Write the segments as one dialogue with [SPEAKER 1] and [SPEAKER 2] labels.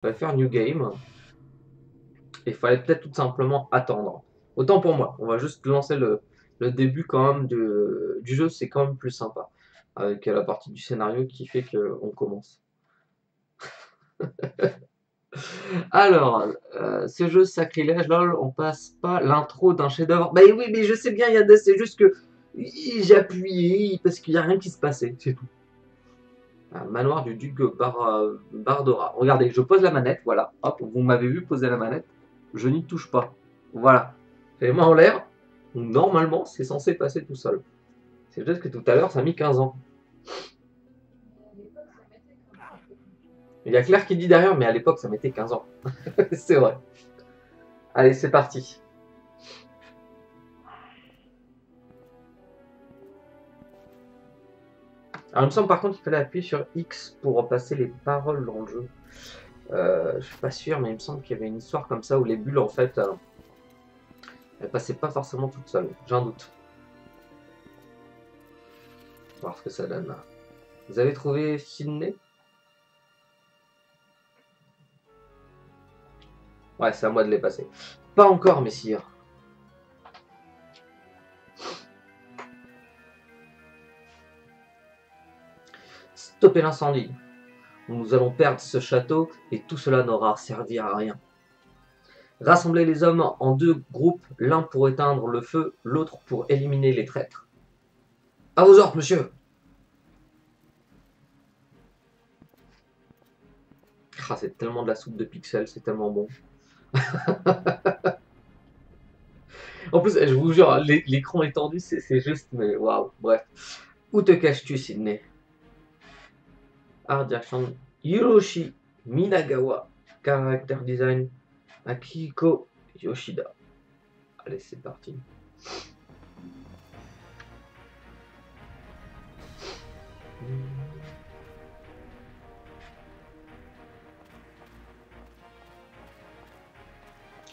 [SPEAKER 1] fallait faire New Game. Et il fallait peut-être tout simplement attendre. Autant pour moi, on va juste lancer le début quand même du jeu, c'est quand même plus sympa. Avec la partie du scénario qui fait qu'on commence. Alors, ce jeu sacrilège, lol, on passe pas l'intro d'un chef-d'œuvre. Bah oui, mais je sais bien, il y a des, c'est juste que j'ai appuyé parce qu'il n'y a rien qui se passait, c'est tout. Un manoir du duc Bardora. Regardez, je pose la manette, voilà. Hop, vous m'avez vu poser la manette. Je n'y touche pas. Voilà. J'ai les mains en l'air. Normalement, c'est censé passer tout seul. C'est juste que tout à l'heure, ça a mis 15 ans. Il y a Claire qui dit derrière, mais à l'époque, ça mettait 15 ans. C'est vrai. Allez, c'est parti. Alors, il me semble par contre qu'il fallait appuyer sur X pour repasser les paroles dans le jeu. Je suis pas sûr, mais il me semble qu'il y avait une histoire comme ça où les bulles, en fait, elles passaient pas forcément toutes seules. J'ai un doute. On va voir ce que ça donne. Vous avez trouvé Sydney? Ouais, c'est à moi de les passer. Pas encore, messire. Stoppez l'incendie. Nous allons perdre ce château et tout cela n'aura servi à rien. Rassemblez les hommes en deux groupes, l'un pour éteindre le feu, l'autre pour éliminer les traîtres. À vos ordres, monsieur. Ah, c'est tellement de la soupe de pixels, c'est tellement bon. En plus, je vous jure, l'écran étendu, c'est juste, mais waouh, bref. Où te caches-tu, Sydney? Art direction Hiroshi Minagawa. Character design Akiko Yoshida. Allez, c'est parti.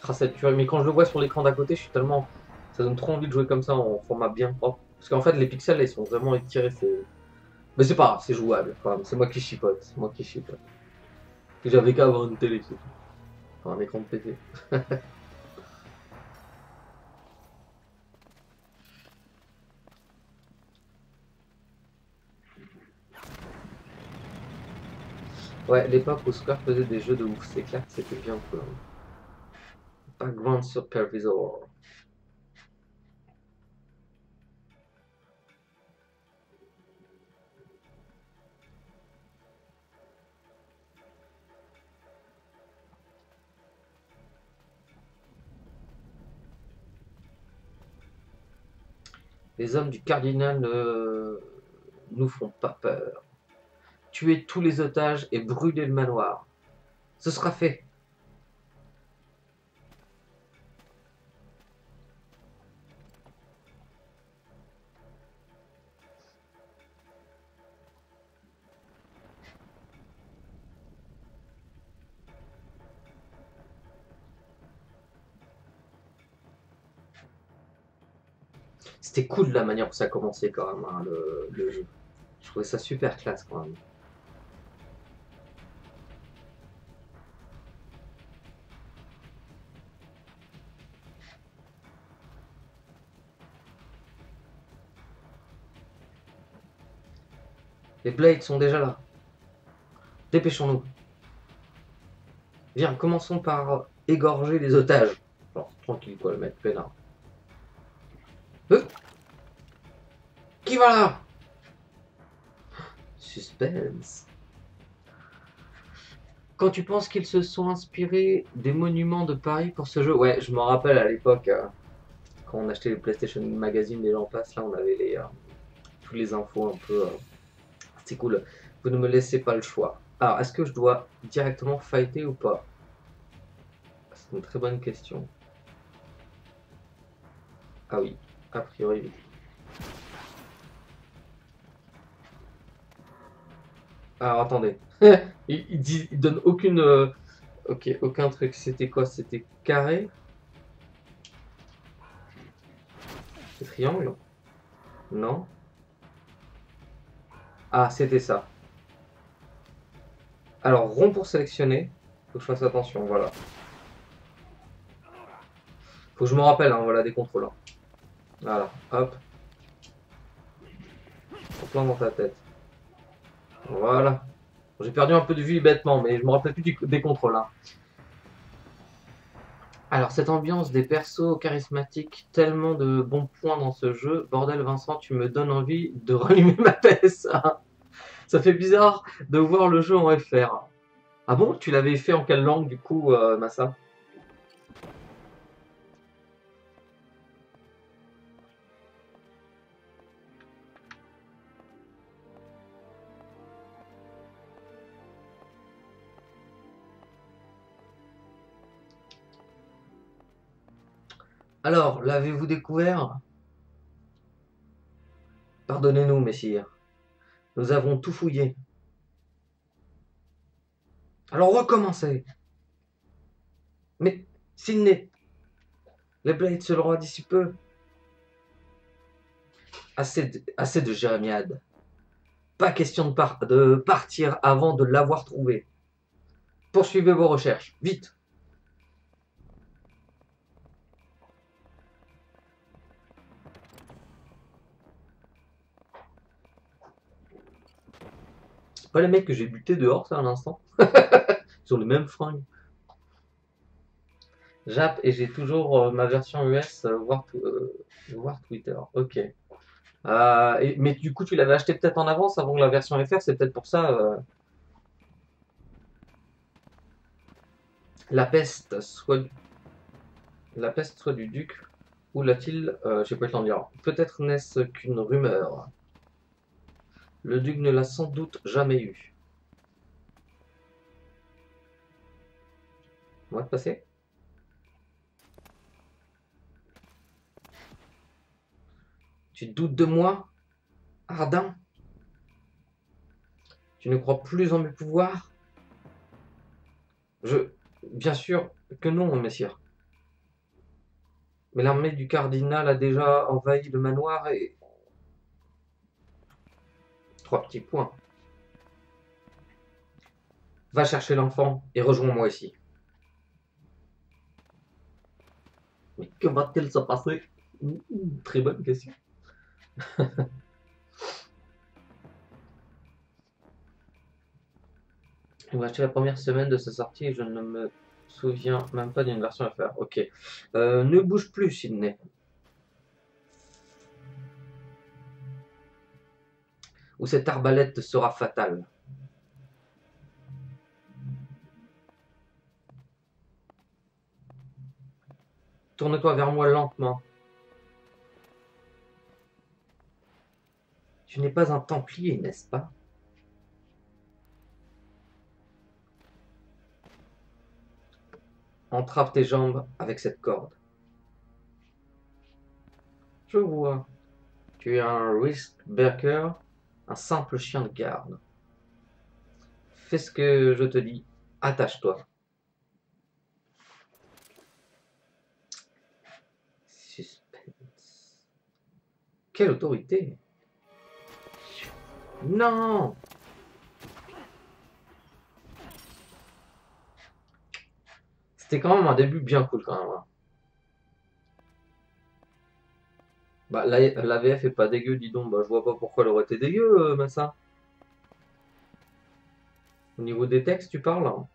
[SPEAKER 1] Ah, ça tue. Mais quand je le vois sur l'écran d'à côté, je suis tellement. Ça donne trop envie de jouer comme ça en format bien propre. Parce qu'en fait, les pixels, là, ils sont vraiment étirés. Mais c'est pas grave, c'est jouable. Enfin, c'est moi qui chipote. C'est moi qui chipote. J'avais qu'à avoir une télé, c'est tout. Enfin, un écran de PC. Ouais, l'époque où Square faisait des jeux de ouf, c'est clair que c'était bien cool. Background Supervisor. Les hommes du cardinal ne nous font pas peur. Tuez tous les otages et brûlez le manoir. Ce sera fait. C'était cool la manière où ça commençait quand même, hein, le jeu. Je trouvais ça super classe quand même. Les Blades sont déjà là. Dépêchons-nous. Viens, commençons par égorger les otages. Genre, tranquille quoi, le mec peinard. Euh, qui va là? Suspense. Quand tu penses qu'ils se sont inspirés des monuments de Paris pour ce jeu, ouais, je m'en rappelle à l'époque, quand on achetait les PlayStation Magazine, les gens passent, là on avait tous les infos un peu. C'est cool. Vous ne me laissez pas le choix. Alors, est-ce que je dois directement fighter ou pas? C'est une très bonne question. Ah oui, a priori oui. Alors attendez. Il donne aucune. Ok, aucun truc. C'était quoi? C'était carré? C'est triangle? Non? Ah, c'était ça. Alors, rond pour sélectionner. Faut que je fasse attention, voilà. Faut que je me rappelle, hein, voilà, des contrôles. Hein. Voilà, hop. En plein dans ta tête. Voilà. J'ai perdu un peu de vue bêtement, mais je me rappelle plus des contrôles. Hein. Alors, cette ambiance des persos charismatiques, tellement de bons points dans ce jeu. Bordel, Vincent, tu me donnes envie de rallumer ma PS1. Ça fait bizarre de voir le jeu en FR. Ah bon, tu l'avais fait en quelle langue du coup, Massa? Alors, l'avez-vous découvert? Pardonnez-nous, messire. Nous avons tout fouillé. Alors recommencez. Mais, Sydney, les Blades se le roi d'ici peu. Assez de jérémiade. Pas question de partir avant de l'avoir trouvé. Poursuivez vos recherches. Vite. C'est pas les mecs que j'ai butés dehors, ça, à l'instant. Ils ont les mêmes fringues. Jap, et j'ai toujours ma version US, voir Twitter. Ok. Mais du coup, tu l'avais acheté peut-être en avance avant la version FR, c'est peut-être pour ça. La peste, soit, la peste soit du duc, ou l'a-t-il, j'ai pas le temps de dire. Peut-être n'est-ce qu'une rumeur. Le duc ne l'a sans doute jamais eu. On va te passer. Tu doutes de moi, Ardin? Tu ne crois plus en mes pouvoirs? Je. Bien sûr que non, messire. Mais l'armée du cardinal a déjà envahi le manoir et. Trois petits points. Va chercher l'enfant et rejoins-moi ici. Mais que va-t-il se passer? Très bonne question. On va acheter la première semaine de sa sortie et je ne me souviens même pas d'une version à faire. Ok. Ne bouge plus, Sydney. Ou cette arbalète te sera fatale. Tourne-toi vers moi lentement. Tu n'es pas un templier, n'est-ce pas? Entrave tes jambes avec cette corde. Je vois. Tu es un risk-breaker, un simple chien de garde. Fais ce que je te dis. Attache-toi. Suspense. Quelle autorité! Non! C'était quand même un début bien cool quand même. Hein. Bah, la VF est pas dégueu, dis donc. Bah, je vois pas pourquoi elle aurait été dégueu, Massa. Au niveau des textes, tu parles? Hein.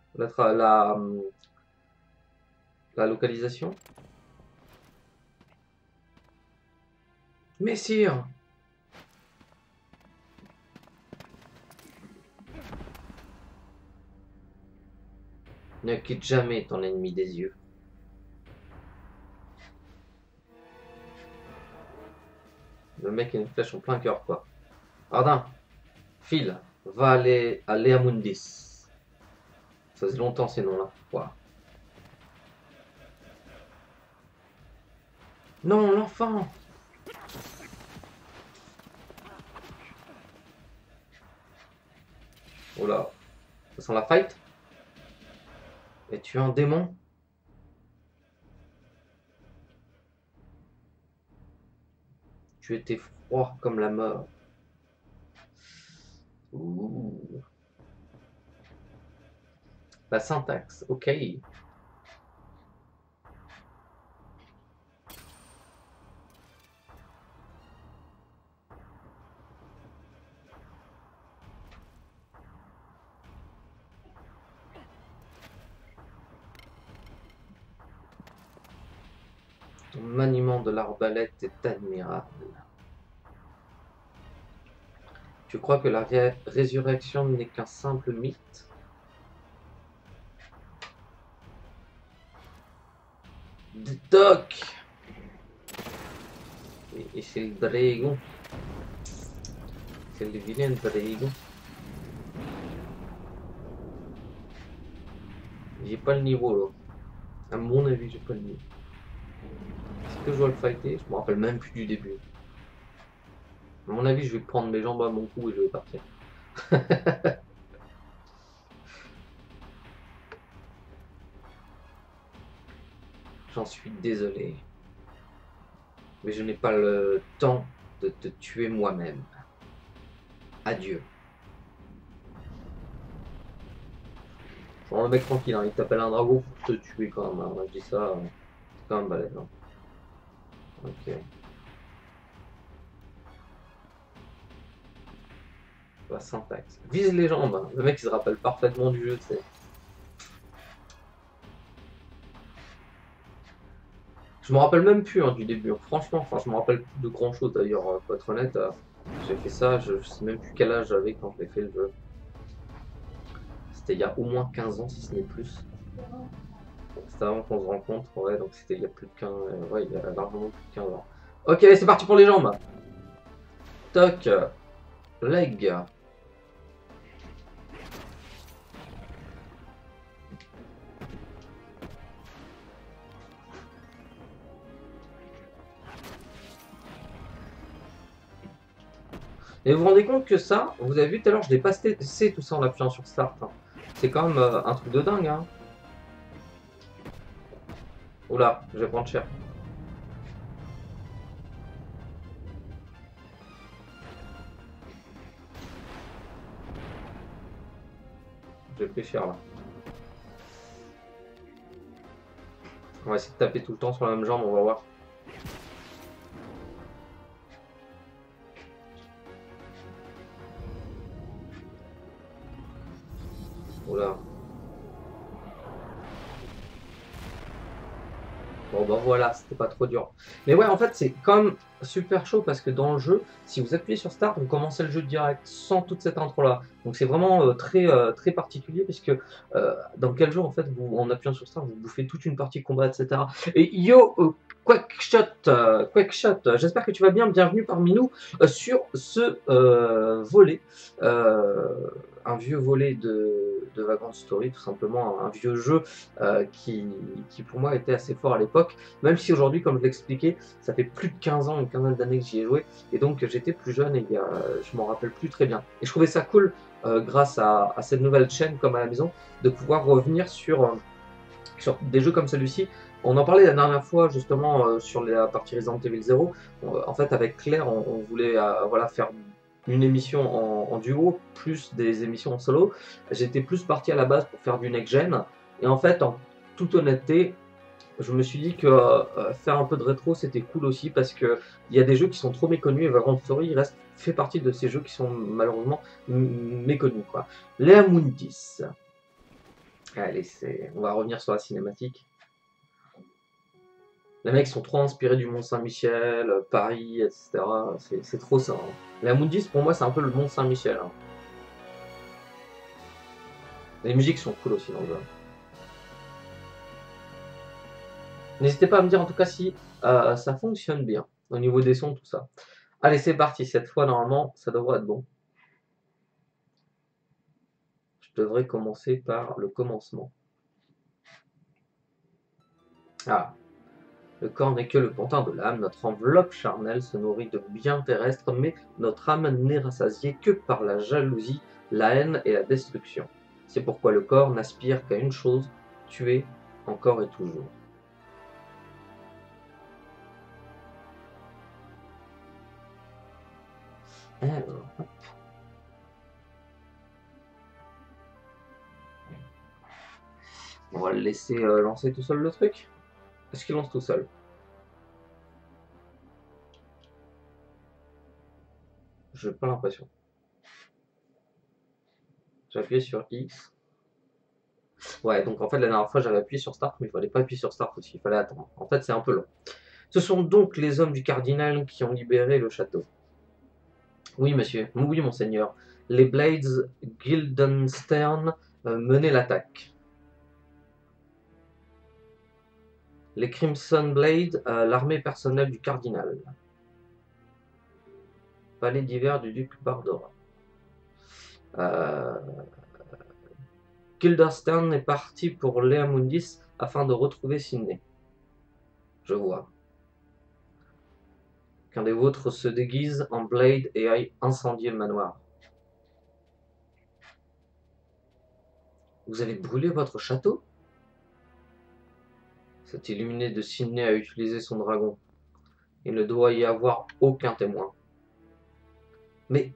[SPEAKER 1] La localisation? Messire! Ne quitte jamais ton ennemi des yeux. Le mec a une flèche en plein cœur, quoi. Ardin, file, va aller à Leamundis. Ça faisait longtemps ces noms-là. Wow. Non, l'enfant! Oh là, ça sent la fight? Et tu es un démon? Tu étais froid comme la mort. Ouh. La syntaxe, ok. Ton maniement de l'arbalète est admirable. Tu crois que la résurrection n'est qu'un simple mythe? Doc! Et c'est le dragon. C'est le vilain dragon. J'ai pas le niveau là. À mon avis, j'ai pas le niveau. Est-ce que je dois le fighter? Je me rappelle même plus du début. À mon avis, je vais prendre mes jambes à mon cou et je vais partir. J'en suis désolé. Mais je n'ai pas le temps de te tuer moi-même. Adieu. Genre le mec tranquille, hein, il t'appelle un dragon pour te tuer quand même. Hein. Je dis ça, c'est quand même balèze. Hein. Ok. La syntaxe. Vise les jambes. Hein. Le mec il se rappelle parfaitement du jeu, tu sais. Je me rappelle même plus hein, du début. Franchement, enfin, je me rappelle plus de grand chose d'ailleurs, pour être honnête. J'ai fait ça, je sais même plus quel âge j'avais quand j'ai fait le jeu. C'était il y a au moins 15 ans, si ce n'est plus. C'était avant qu'on se rencontre, ouais, donc c'était il y a plus de 15, ouais, il y a largement plus de 15 ans. Ok, c'est parti pour les jambes. Toc, leg. Et vous vous rendez compte que ça, vous avez vu tout à l'heure, je l'ai pas testé tout ça en appuyant sur Start. Hein. C'est quand même un truc de dingue. Hein. Oula, je vais prendre cher. J'ai pris cher là. On va essayer de taper tout le temps sur la même jambe, on va voir. Oula. Bon bah voilà, c'était pas trop dur. Mais ouais, en fait, c'est quand même super chaud parce que dans le jeu, si vous appuyez sur Start, vous commencez le jeu direct sans toute cette intro-là. Donc c'est vraiment très particulier parce que dans quel jeu, en fait, vous, en appuyant sur Start, vous bouffez toute une partie combat, etc. Et yo, Quackshot, j'espère que tu vas bien. Bienvenue parmi nous sur ce volet. Euh, un vieux volet de Vagrant Story, tout simplement, un vieux jeu qui pour moi était assez fort à l'époque, même si aujourd'hui, comme je l'expliquais, ça fait plus de 15 ans, une quinzaine d'années que j'y ai joué, et donc j'étais plus jeune et je m'en rappelle plus très bien. Et je trouvais ça cool, grâce à cette nouvelle chaîne comme à la maison, de pouvoir revenir sur des jeux comme celui-ci. On en parlait la dernière fois justement sur la partie Resident Evil 0. En fait, avec Claire, on voulait voilà, faire une émission en duo, plus des émissions en solo. J'étais plus parti à la base pour faire du next-gen. Et en fait, en toute honnêteté, je me suis dit que faire un peu de rétro, c'était cool aussi parce que il y a des jeux qui sont trop méconnus et Vagrant Story il reste, fait partie de ces jeux qui sont malheureusement méconnus. Quoi. Lea Mundis. Allez, on va revenir sur la cinématique. Les mecs sont trop inspirés du Mont Saint-Michel, Paris, etc. C'est trop ça. Hein. La Mundis, pour moi, c'est un peu le Mont Saint-Michel. Hein. Les musiques sont cool aussi dans le jeu. N'hésitez pas à me dire en tout cas si ça fonctionne bien au niveau des sons, tout ça. Allez, c'est parti. Cette fois, normalement, ça devrait être bon. Je devrais commencer par le commencement. Ah. Le corps n'est que le pantin de l'âme, notre enveloppe charnelle se nourrit de biens terrestres, mais notre âme n'est rassasiée que par la jalousie, la haine et la destruction. C'est pourquoi le corps n'aspire qu'à une chose, tuer encore et toujours. Alors, On va le laisser lancer tout seul le truc. Est-ce qu'il lance tout seul? J'ai pas l'impression. J'ai appuyé sur X. Ouais, donc en fait la dernière fois j'avais appuyé sur Start, mais il fallait pas appuyer sur Start aussi, il fallait attendre. En fait c'est un peu long. Ce sont donc les hommes du cardinal qui ont libéré le château. Oui, monsieur. Oui, monseigneur. Les Blades Guildenstern menaient l'attaque. Les Crimson Blades, l'armée personnelle du cardinal. Palais d'hiver du duc Bardora. Euh, Guildenstern est parti pour Leamundis afin de retrouver Sydney. Je vois. Qu'un des vôtres se déguise en Blade et aille incendier le manoir. Vous avez brûlé votre château? Cet illuminé de Sydney a utilisé son dragon. Il ne doit y avoir aucun témoin. Mais,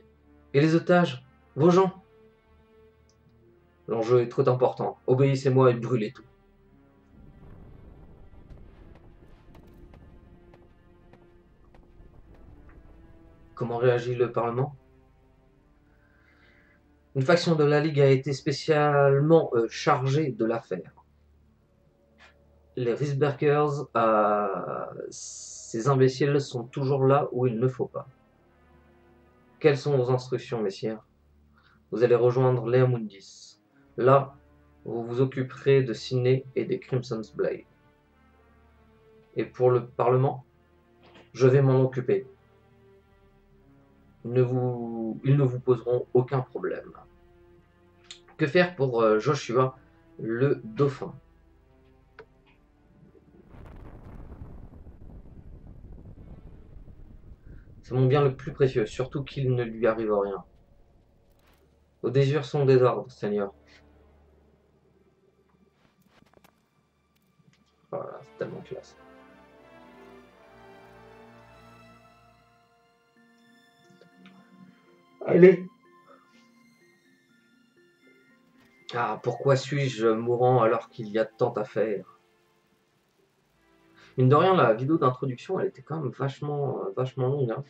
[SPEAKER 1] et les otages? Vos gens? L'enjeu est trop important. Obéissez-moi et brûlez tout. Comment réagit le Parlement? Une faction de la Ligue a été spécialement chargée de l'affaire. Les Risbergers, ces imbéciles sont toujours là où il ne faut pas. Quelles sont vos instructions, messieurs? Vous allez rejoindre Leamundis. Là, vous vous occuperez de Sydney et des Crimson's Blade. Et pour le Parlement, je vais m'en occuper. Ils ne vous poseront aucun problème. Que faire pour Joshua, le dauphin? C'est mon bien le plus précieux, surtout qu'il ne lui arrive rien. Vos désirs sont des ordres, Seigneur. Voilà, c'est tellement classe. Allez. Ah, pourquoi suis-je mourant alors qu'il y a tant à faire? Mine de rien, la vidéo d'introduction, elle était quand même vachement longue. Hein.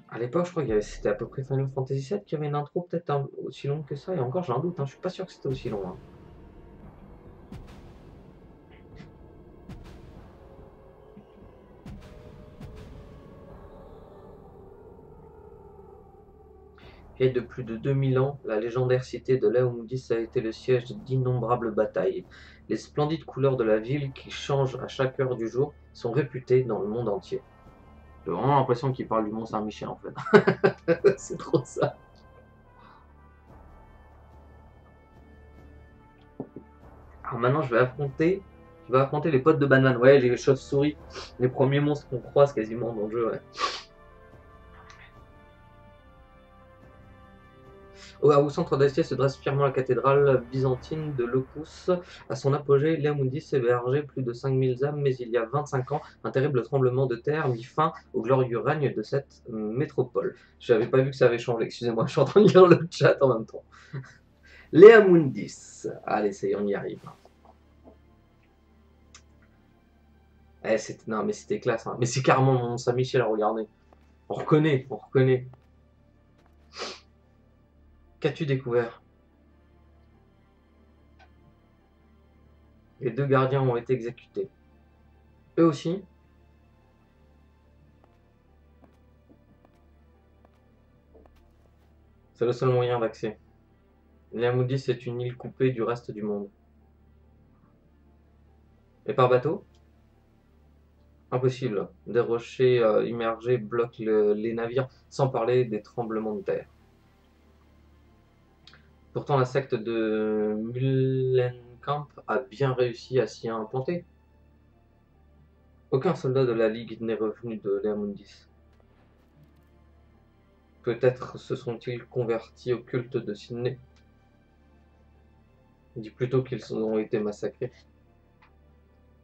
[SPEAKER 1] À l'époque, je crois que c'était à peu près Final Fantasy VII qui avait une intro peut-être aussi longue que ça. Et encore, j'ai un doute, hein, je suis pas sûr que c'était aussi long. Hein. Et de plus de 2000 ans, la légendaire cité de Leamundis a été le siège d'innombrables batailles. Les splendides couleurs de la ville, qui changent à chaque heure du jour, sont réputées dans le monde entier. J'ai vraiment l'impression qu'il parle du Mont Saint-Michel en fait. C'est trop ça. Alors maintenant, je vais affronter les potes de Banane. Ouais, les chauves-souris, les premiers monstres qu'on croise quasiment dans le jeu. Ouais. Au centre d'Astier se dresse fièrement la cathédrale byzantine de Locus. À son apogée, Leamundis hébergeait plus de 5000 âmes, mais il y a 25 ans, un terrible tremblement de terre mit fin au glorieux règne de cette métropole. Je n'avais pas vu que ça avait changé, excusez-moi, je suis en train de lire le chat en même temps. Leamundis. Allez, ça y est, on y arrive. Non, mais c'était classe. Hein. Mais c'est carrément mon Saint-Michel à regarder. On reconnaît, on reconnaît. Qu'as-tu découvert? Les 2 gardiens ont été exécutés. Eux aussi? C'est le seul moyen d'accès. Leamundis est une île coupée du reste du monde. Et par bateau? Impossible. Des rochers immergés bloquent les navires, sans parler des tremblements de terre. Pourtant, la secte de Mullenkamp a bien réussi à s'y implanter. Aucun soldat de la Ligue n'est revenu de Leamundis. Peut-être se sont-ils convertis au culte de Sydney. Dis plutôt qu'ils ont été massacrés.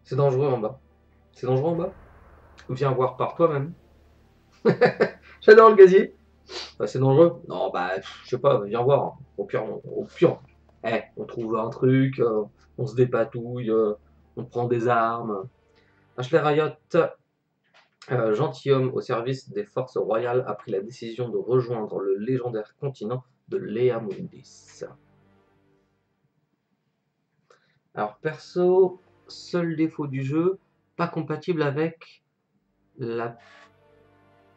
[SPEAKER 1] C'est dangereux en bas. C'est dangereux en bas? Viens voir par toi-même. J'adore le gazier. Bah, c'est dangereux. Non, bah, je sais pas, viens voir. Au pire, Eh, on trouve un truc, on se dépatouille, on prend des armes. Ashley Riot, gentilhomme au service des forces royales, a pris la décision de rejoindre le légendaire continent de Leamundis. Alors perso, seul défaut du jeu, pas compatible avec la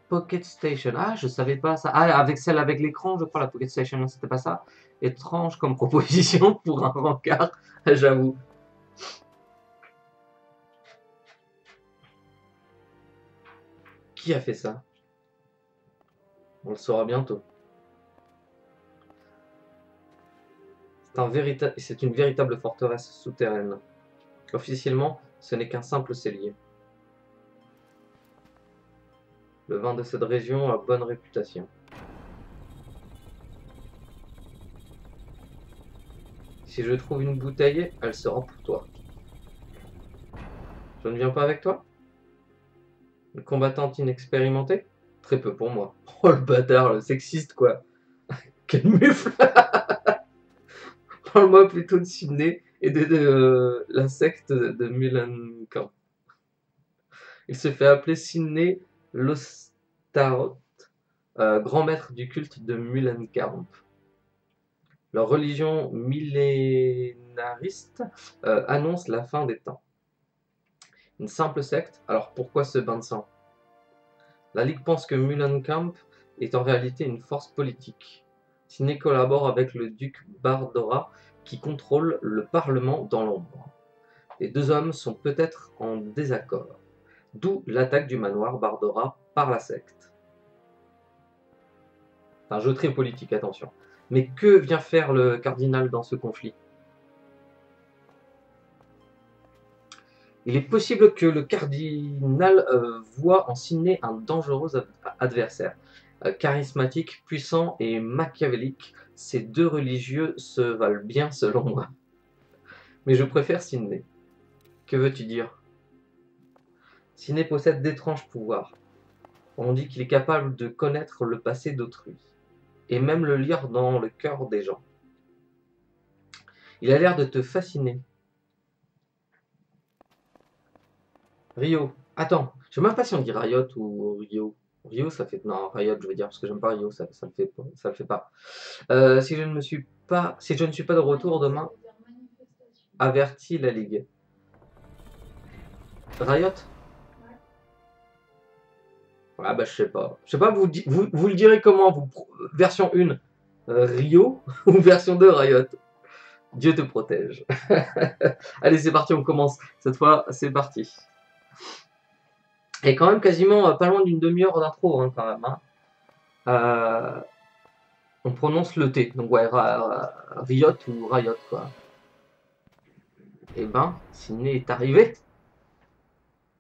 [SPEAKER 1] Pocket Station. Ah, je savais pas ça. Ah, avec celle avec l'écran, je crois, la Pocket Station, non, c'était pas ça. Étrange comme proposition pour un rencard, j'avoue. Qui a fait ça? On le saura bientôt. C'est une véritable forteresse souterraine. Officiellement, ce n'est qu'un simple cellier. Le vin de cette région a bonne réputation. Si je trouve une bouteille, elle sera pour toi. Je ne viens pas avec toi? Une combattante inexpérimentée? Très peu pour moi. Oh le bâtard, le sexiste quoi. Quel mufle. Parle-moi plutôt de Sydney et de l'insecte de Mulankamp. Il se fait appeler Sydney Lostaroth, grand maître du culte de Mulankamp. Leur religion millénariste annonce la fin des temps. Une simple secte, alors pourquoi ce bain de sang? La Ligue pense que Mulankamp est en réalité une force politique. Sydney collabore avec le duc Bardora qui contrôle le Parlement dans l'ombre. Les deux hommes sont peut-être en désaccord, d'où l'attaque du manoir Bardora par la secte. C'est un jeu très politique, attention. Mais que vient faire le cardinal dans ce conflit? Il est possible que le cardinal voit en Sydney un dangereux adversaire. Charismatique, puissant et machiavélique, ces deux religieux se valent bien selon moi. Mais je préfère Sydney. Que veux-tu dire? Sydney possède d'étranges pouvoirs. On dit qu'il est capable de connaître le passé d'autrui, et même le lire dans le cœur des gens. Il a l'air de te fasciner. Rio. Attends, je sais même pas si on dit Riot ou Rio. Rio, ça fait. Non, Riot, je veux dire, parce que j'aime pas Rio, ça le fait pas. Si je ne suis pas de retour demain, avertis la Ligue. Riot? Ah bah je sais pas. Je sais pas, vous le direz comment, vous, version 1, Rio ou version 2, Riot? Dieu te protège. Allez, c'est parti, on commence. Cette fois, c'est parti. Et quand même quasiment pas loin d'une demi-heure d'intro, hein, quand même. Hein. On prononce le T. Donc ouais, Riot ou Riot, quoi. Eh ben, Sydney est arrivé.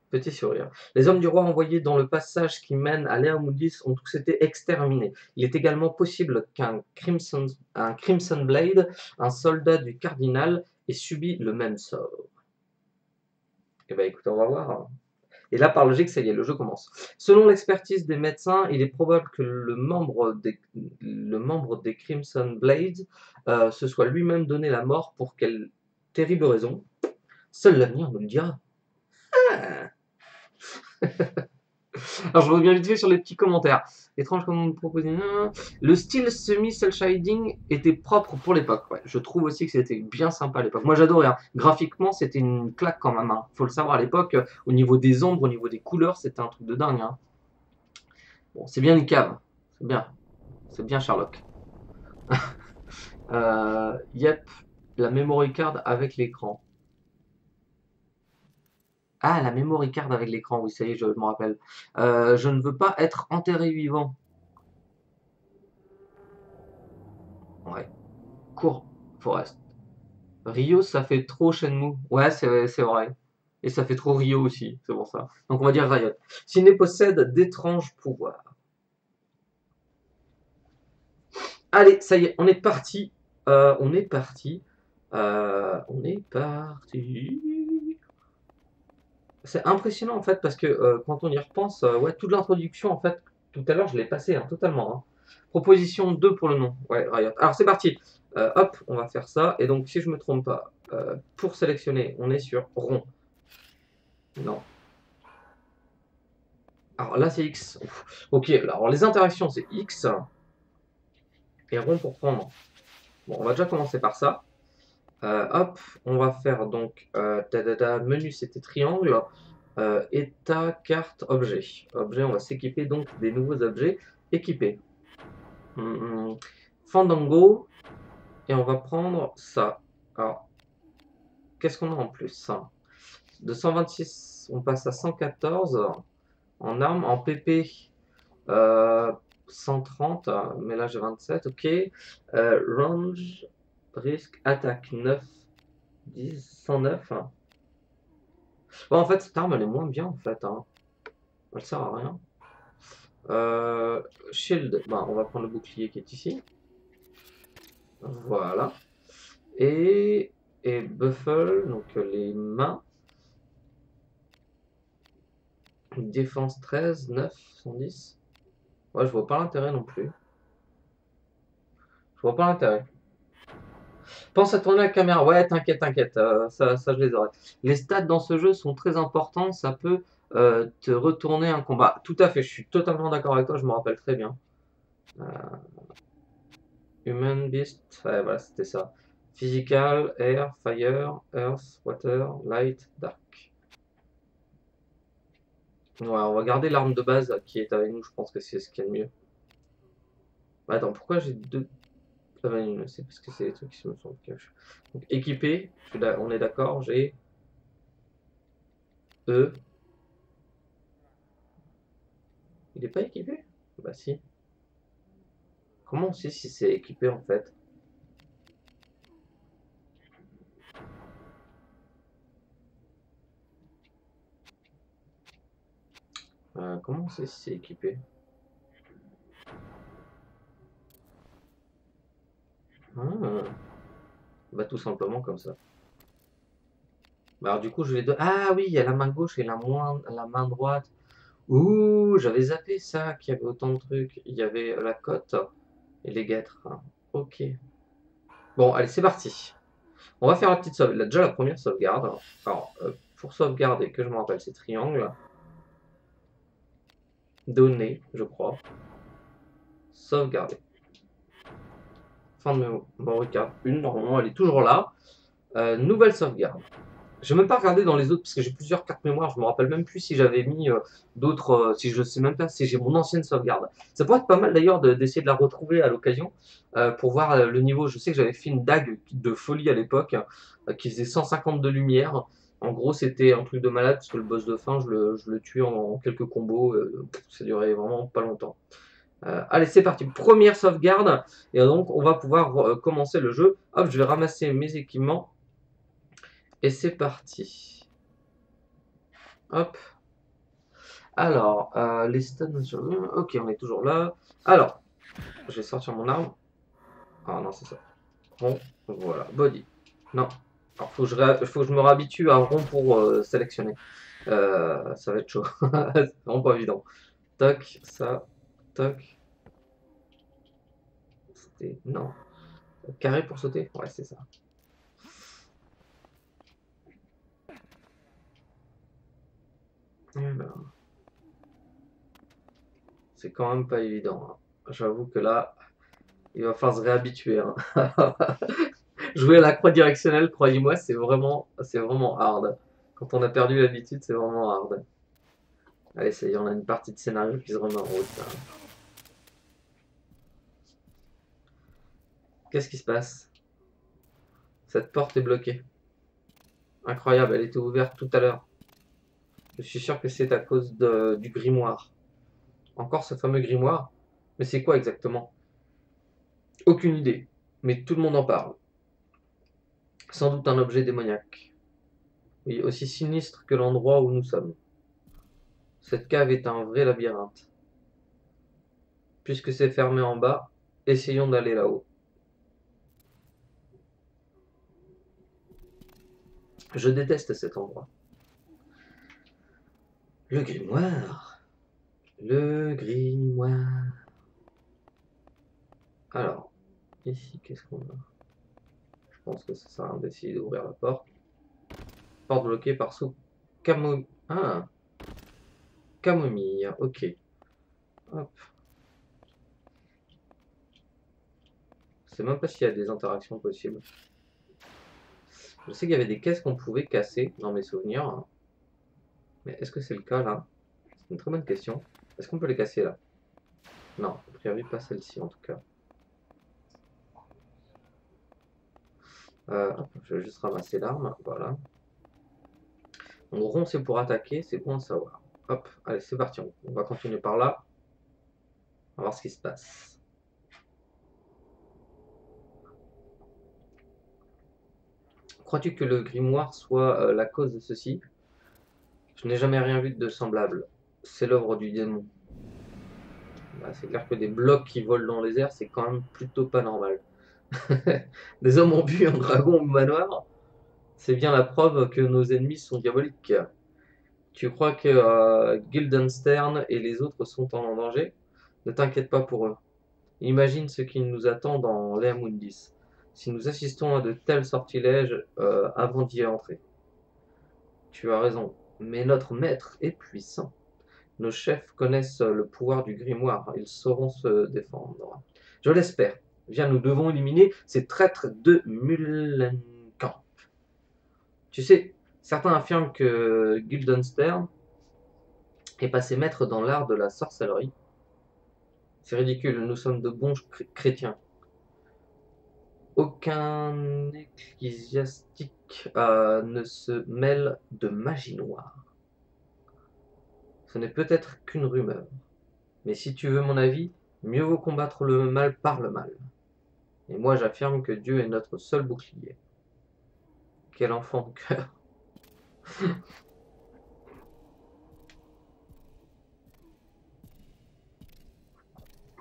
[SPEAKER 1] Petit sourire. Les hommes du roi envoyés dans le passage qui mène à Leamundis ont tous été exterminés. Il est également possible qu'un Crimson Blade, un soldat du cardinal, ait subi le même sort. Eh ben écoute, on va voir. Et là, par logique, ça y est, le jeu commence. Selon l'expertise des médecins, il est probable que le membre des Crimson Blades se soit lui-même donné la mort pour quelle terrible raison. Seul l'avenir nous le dira. Ah. Alors je reviens vite fait sur les petits commentaires. Étrange comme on me proposait. Le style semi-cel shading était propre pour l'époque. Ouais, je trouve aussi que c'était bien sympa à l'époque. Moi j'adorais. Hein. Graphiquement c'était une claque quand même. Hein. Faut le savoir à l'époque. Au niveau des ombres, au niveau des couleurs, c'était un truc de dingue. Hein. Bon, c'est bien une cave. C'est bien. C'est bien Sherlock. Yep. La memory card avec l'écran. Ah, la memory card avec l'écran, oui, ça y est, je me rappelle. Je ne veux pas être enterré vivant. Ouais. Cours, Forest. Rio, ça fait trop Shenmue. Ouais, c'est vrai. Et ça fait trop Rio aussi, c'est pour ça. Donc on va dire Riot. Ciné possède d'étranges pouvoirs. Allez, ça y est, on est parti. On est parti. On est parti. C'est impressionnant en fait parce que quand on y repense, ouais, toute l'introduction en fait, tout à l'heure je l'ai passé hein, totalement. Hein. Proposition 2 pour le nom. Ouais, Riot. Alors c'est parti. Hop, on va faire ça. Et donc, si je me trompe pas, pour sélectionner, on est sur rond. Non. Alors là, c'est X. Ouf. Ok, alors les interactions, c'est X. Et rond pour prendre. Bon, on va déjà commencer par ça. Hop, on va faire donc menu, c'était triangle. État, carte, objet. Objet, on va s'équiper donc des nouveaux objets équipés. Fandango. Et on va prendre ça. Alors, qu'est-ce qu'on a en plus ça? De 126, on passe à 114 en armes. En PP, 130, mais là j'ai 27, ok. Range, risque, attaque 9, 10, 109. Bon, en fait, cette arme elle est moins bien en fait. Hein. Elle sert à rien. Shield, bah, on va prendre le bouclier qui est ici. Voilà. Et Buffle, donc les mains. Défense 13, 9, 110. Ouais, je vois pas l'intérêt non plus. Je vois pas l'intérêt. Pense à tourner la caméra. Ouais, t'inquiète, t'inquiète. Ça, je les aurai. Les stats dans ce jeu sont très importants. Ça peut te retourner un combat. Tout à fait, je suis totalement d'accord avec toi. Je me rappelle très bien. Human, Beast. Ouais, voilà, c'était ça. Physical, Air, Fire, Earth, Water, Light, Dark. Ouais, on va garder l'arme de base qui est avec nous. Je pense que c'est ce qui est le mieux. Attends, pourquoi j'ai deux. Ah bah, c'est parce que c'est les trucs qui me sont cachés. Donc équipé, on est d'accord, j'ai E. Il est pas équipé? Bah si. Comment on sait si c'est équipé en fait? Comment on sait si c'est équipé? Ah. Bah tout simplement comme ça. Bah alors du coup je vais de. Ah oui, il y a la main gauche et la main droite. Ouh, j'avais zappé ça, qu'il y avait autant de trucs. Il y avait la cote et les guêtres. Ok. Bon, allez, c'est parti. On va faire la petite sauvegarde. Déjà la première sauvegarde. Alors, pour sauvegarder, que je me rappelle, c'est triangle. Données, je crois. Sauvegarder. Fin de memory card 1, normalement elle est toujours là. Nouvelle sauvegarde. Je vais même pas regarder dans les autres parce que j'ai plusieurs cartes mémoire. Je me rappelle même plus si j'avais mis d'autres. Si je sais même pas si j'ai mon ancienne sauvegarde. Ça pourrait être pas mal d'ailleurs d'essayer de la retrouver à l'occasion pour voir le niveau. Je sais que j'avais fait une dague de folie à l'époque qui faisait 150 de lumière. En gros, c'était un truc de malade parce que le boss de fin, je le tue en quelques combos. Ça durait vraiment pas longtemps. Allez, c'est parti. Première sauvegarde. Et donc, on va pouvoir commencer le jeu. Hop, je vais ramasser mes équipements. Et c'est parti. Hop. Alors, les stuns. Ok, on est toujours là. Alors, je vais sortir mon arme. Ah non, c'est ça. Rond. Voilà. Body. Non. Alors, faut que je me réhabitue à rond pour sélectionner. Ça va être chaud. C'est vraiment pas évident. Toc, ça. Toc. C'était. Non. Carré pour sauter? Ouais, c'est ça. Alors, c'est quand même pas évident. Hein. J'avoue que là, il va falloir se réhabituer. Hein. Jouer à la croix directionnelle, croyez-moi, c'est vraiment hard. Quand on a perdu l'habitude, c'est vraiment hard. Allez, ça y est, on a une partie de scénario qui se remet en route. Là. Qu'est-ce qui se passe? Cette porte est bloquée. Incroyable, elle était ouverte tout à l'heure. Je suis sûr que c'est à cause du grimoire. Encore ce fameux grimoire. Mais c'est quoi exactement? Aucune idée. Mais tout le monde en parle. Sans doute un objet démoniaque. Oui, aussi sinistre que l'endroit où nous sommes. Cette cave est un vrai labyrinthe. Puisque c'est fermé en bas, essayons d'aller là-haut. Je déteste cet endroit. Le grimoire. Le grimoire. Alors, ici, qu'est-ce qu'on a? pense que ça sert à rien d'essayer d'ouvrir la porte. Porte bloquée par sous camo... Ah, camomille, ok. Hop. Je sais même pas s'il y a des interactions possibles. Je sais qu'il y avait des caisses qu'on pouvait casser dans mes souvenirs. Hein. Mais est-ce que c'est le cas là? C'est une très bonne question. Est-ce qu'on peut les casser là? Non, a priori pas celle-ci en tout cas. Hop, je vais juste ramasser l'arme, voilà. Donc rond c'est pour attaquer, c'est bon à savoir. Hop, allez c'est parti, on va continuer par là. On va voir ce qui se passe. Crois-tu que le grimoire soit la cause de ceci? Je n'ai jamais rien vu de semblable. C'est l'œuvre du démon. Bah, c'est clair que des blocs qui volent dans les airs, c'est quand même plutôt pas normal. Des hommes ont bu un dragon au manoir, c'est bien la preuve que nos ennemis sont diaboliques. Tu crois que Guildenstern et les autres sont en danger? Ne t'inquiète pas pour eux. Imagine ce qui nous attend dans l'Air Mundis, si nous assistons à de tels sortilèges avant d'y entrer. Tu as raison, mais notre maître est puissant. Nos chefs connaissent le pouvoir du grimoire, ils sauront se défendre. Je l'espère. Viens, nous devons éliminer ces traîtres de Mullenkamp. Tu sais, certains affirment que Guildenstern est passé maître dans l'art de la sorcellerie. C'est ridicule, nous sommes de bons chrétiens. Aucun ecclésiastique ne se mêle de magie noire. Ce n'est peut-être qu'une rumeur. Mais si tu veux mon avis, mieux vaut combattre le mal par le mal. Et moi j'affirme que Dieu est notre seul bouclier. Quel enfant de cœur.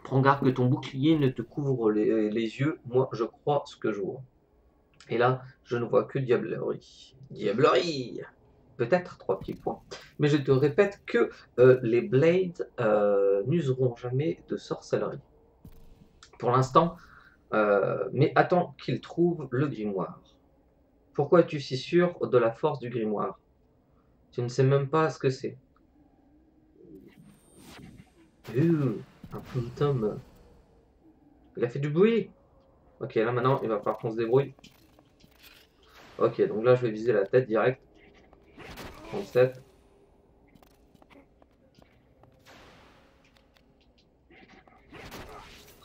[SPEAKER 1] Prends garde que ton bouclier ne te couvre les yeux, moi je crois ce que je vois. Et là, je ne vois que diablerie. Diablerie! Peut-être 3 petits points. Mais je te répète que les Blades n'useront jamais de sorcellerie. Pour l'instant, mais attends qu'ils trouvent le grimoire. Pourquoi es-tu si sûr de la force du grimoire? Tu ne sais même pas ce que c'est. Un fantôme. Il a fait du bruit. Ok, là maintenant, il va falloir qu'on se débrouille. Ok, donc là, je vais viser la tête direct. 37.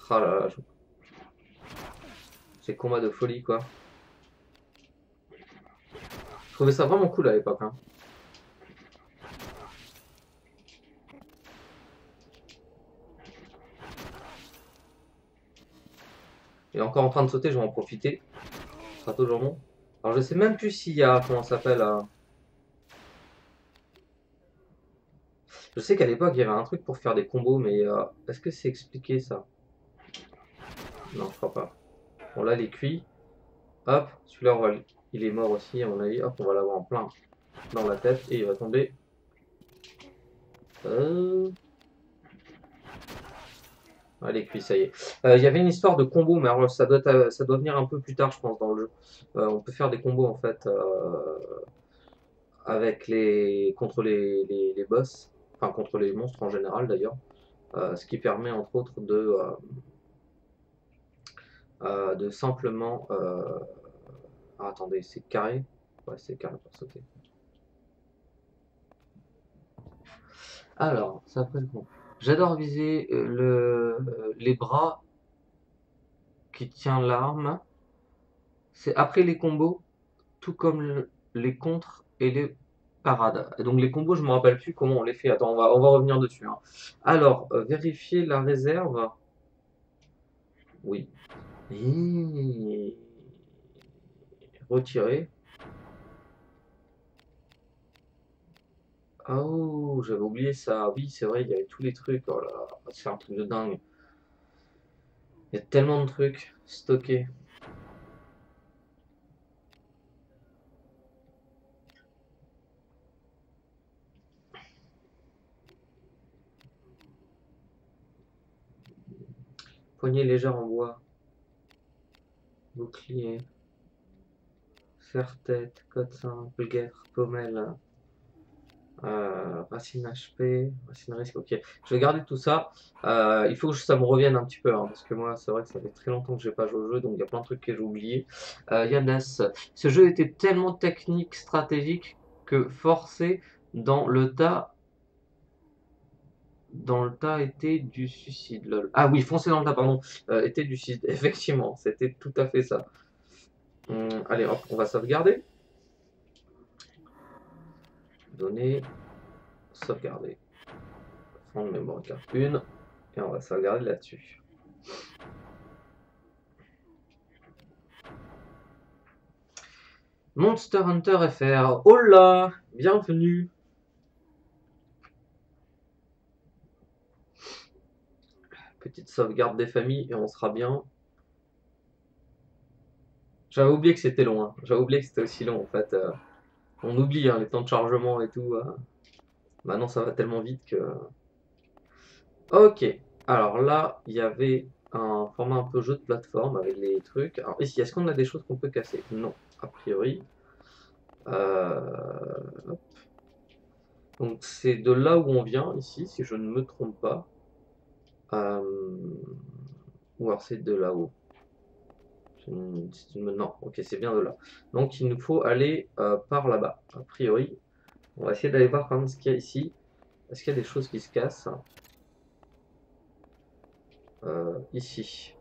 [SPEAKER 1] Ah là là, c'est combat de folie, quoi. Je trouvais ça vraiment cool à l'époque. Hein. Il est encore en train de sauter, je vais en profiter. Ce sera toujours bon. Alors, je sais même plus s'il y a, comment ça s'appelle, je sais qu'à l'époque, il y avait un truc pour faire des combos, mais est-ce que c'est expliqué, ça? Non, je crois pas. Bon, là, les cuits. Hop, celui-là, il est mort aussi, à mon avis. Hop, on va l'avoir en plein dans la tête et il va tomber. Allez, cuit, ça y est. Il y avait une histoire de combo, mais alors ça doit venir un peu plus tard, je pense, dans le jeu. On peut faire des combos, en fait, avec contre les boss, enfin contre les monstres en général d'ailleurs, ce qui permet entre autres de simplement... Ah, attendez, c'est carré? Ouais, c'est carré pour sauter. Alors, ça s'appelle bon. J'adore viser les bras qui tient l'arme. C'est après les combos, tout comme les contres et les parades. Et donc les combos, je me rappelle plus comment on les fait. Attends, on va revenir dessus. Hein. Alors, vérifier la réserve. Oui. Et... Retirer. Oh, j'avais oublié ça. Oui, c'est vrai, il y avait tous les trucs. Oh là, c'est un truc de dingue. Il y a tellement de trucs stockés. « Poignée légère en bois. Bouclier. Serre-tête, code 5, vulgaire, pommelle, racine HP, racine risque, ok. Je vais garder tout ça. Il faut que ça me revienne un petit peu, hein, parce que moi, c'est vrai que ça fait très longtemps que j'ai pas joué au jeu, donc il y a plein de trucs que j'ai oubliés. Yannes, ce jeu était tellement technique, stratégique, que forcer dans le tas était du suicide, lol. Ah oui, foncer dans le tas, pardon, était du suicide. Effectivement, c'était tout à fait ça. Allez, hop, on va sauvegarder. Données, sauvegarder. Fond de mémoire carte 1. Et on va sauvegarder là-dessus. Monster Hunter FR. Hola, bienvenue. Petite sauvegarde des familles et on sera bien. J'avais oublié que c'était long. Hein. J'avais oublié que c'était aussi long en fait. On oublie hein, les temps de chargement et tout. Maintenant ça va tellement vite que... Ok. Alors là, il y avait un format un peu jeu de plateforme avec les trucs. Alors ici, est-ce qu'on a des choses qu'on peut casser? Non, a priori. Hop. Donc c'est de là où on vient ici, si je ne me trompe pas. Ou alors c'est de là-haut. Non, ok, c'est bien de là. Donc il nous faut aller par là-bas, a priori. On va essayer d'aller voir quand même ce qu'il y a ici. Est-ce qu'il y a des choses qui se cassent? Ici.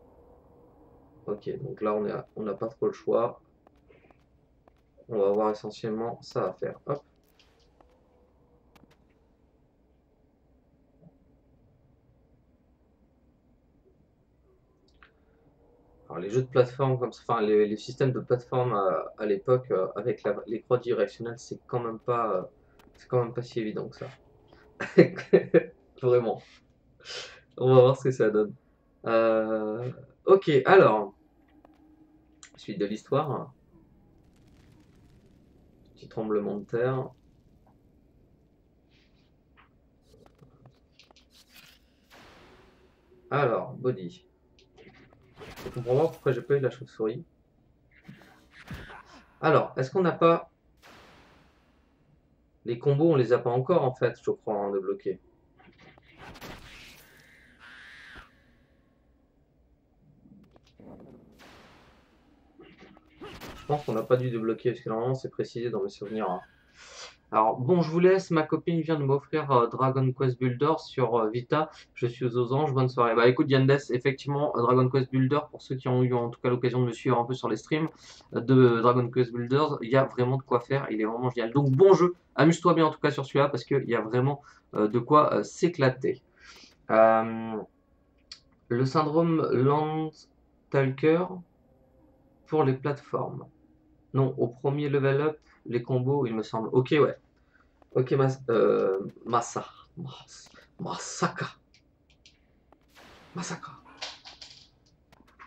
[SPEAKER 1] Ok, donc là on n'a pas trop le choix. On va voir essentiellement ça à faire. Hop. Alors, les jeux de plateforme comme ça, enfin les systèmes de plateforme à l'époque avec les croix directionnelles, c'est quand même pas si évident que ça. Vraiment. On va voir ce que ça donne. Ok, alors suite de l'histoire. Petit tremblement de terre. Alors, body. Je comprends pas pourquoi j'ai pas eu la chauve-souris. Alors, est-ce qu'on n'a pas... Les combos, on les a pas encore en fait, je crois, hein, de bloquer. Je pense qu'on n'a pas dû débloquer, parce que normalement c'est précisé dans mes souvenirs. Hein. Alors, bon, je vous laisse. Ma copine vient de m'offrir Dragon Quest Builder sur Vita. Je suis aux anges. Bonne soirée. Bah écoute, Yandes, effectivement, Dragon Quest Builder, pour ceux qui ont eu en tout cas l'occasion de me suivre un peu sur les streams de Dragon Quest Builders, il y a vraiment de quoi faire. Il est vraiment génial. Donc, bon jeu. Amuse-toi bien en tout cas sur celui-là parce qu'il y a vraiment de quoi s'éclater. Le syndrome Landstalker pour les plateformes. Non, au premier level up, les combos, il me semble. Ok, ouais. Ok, Masaka.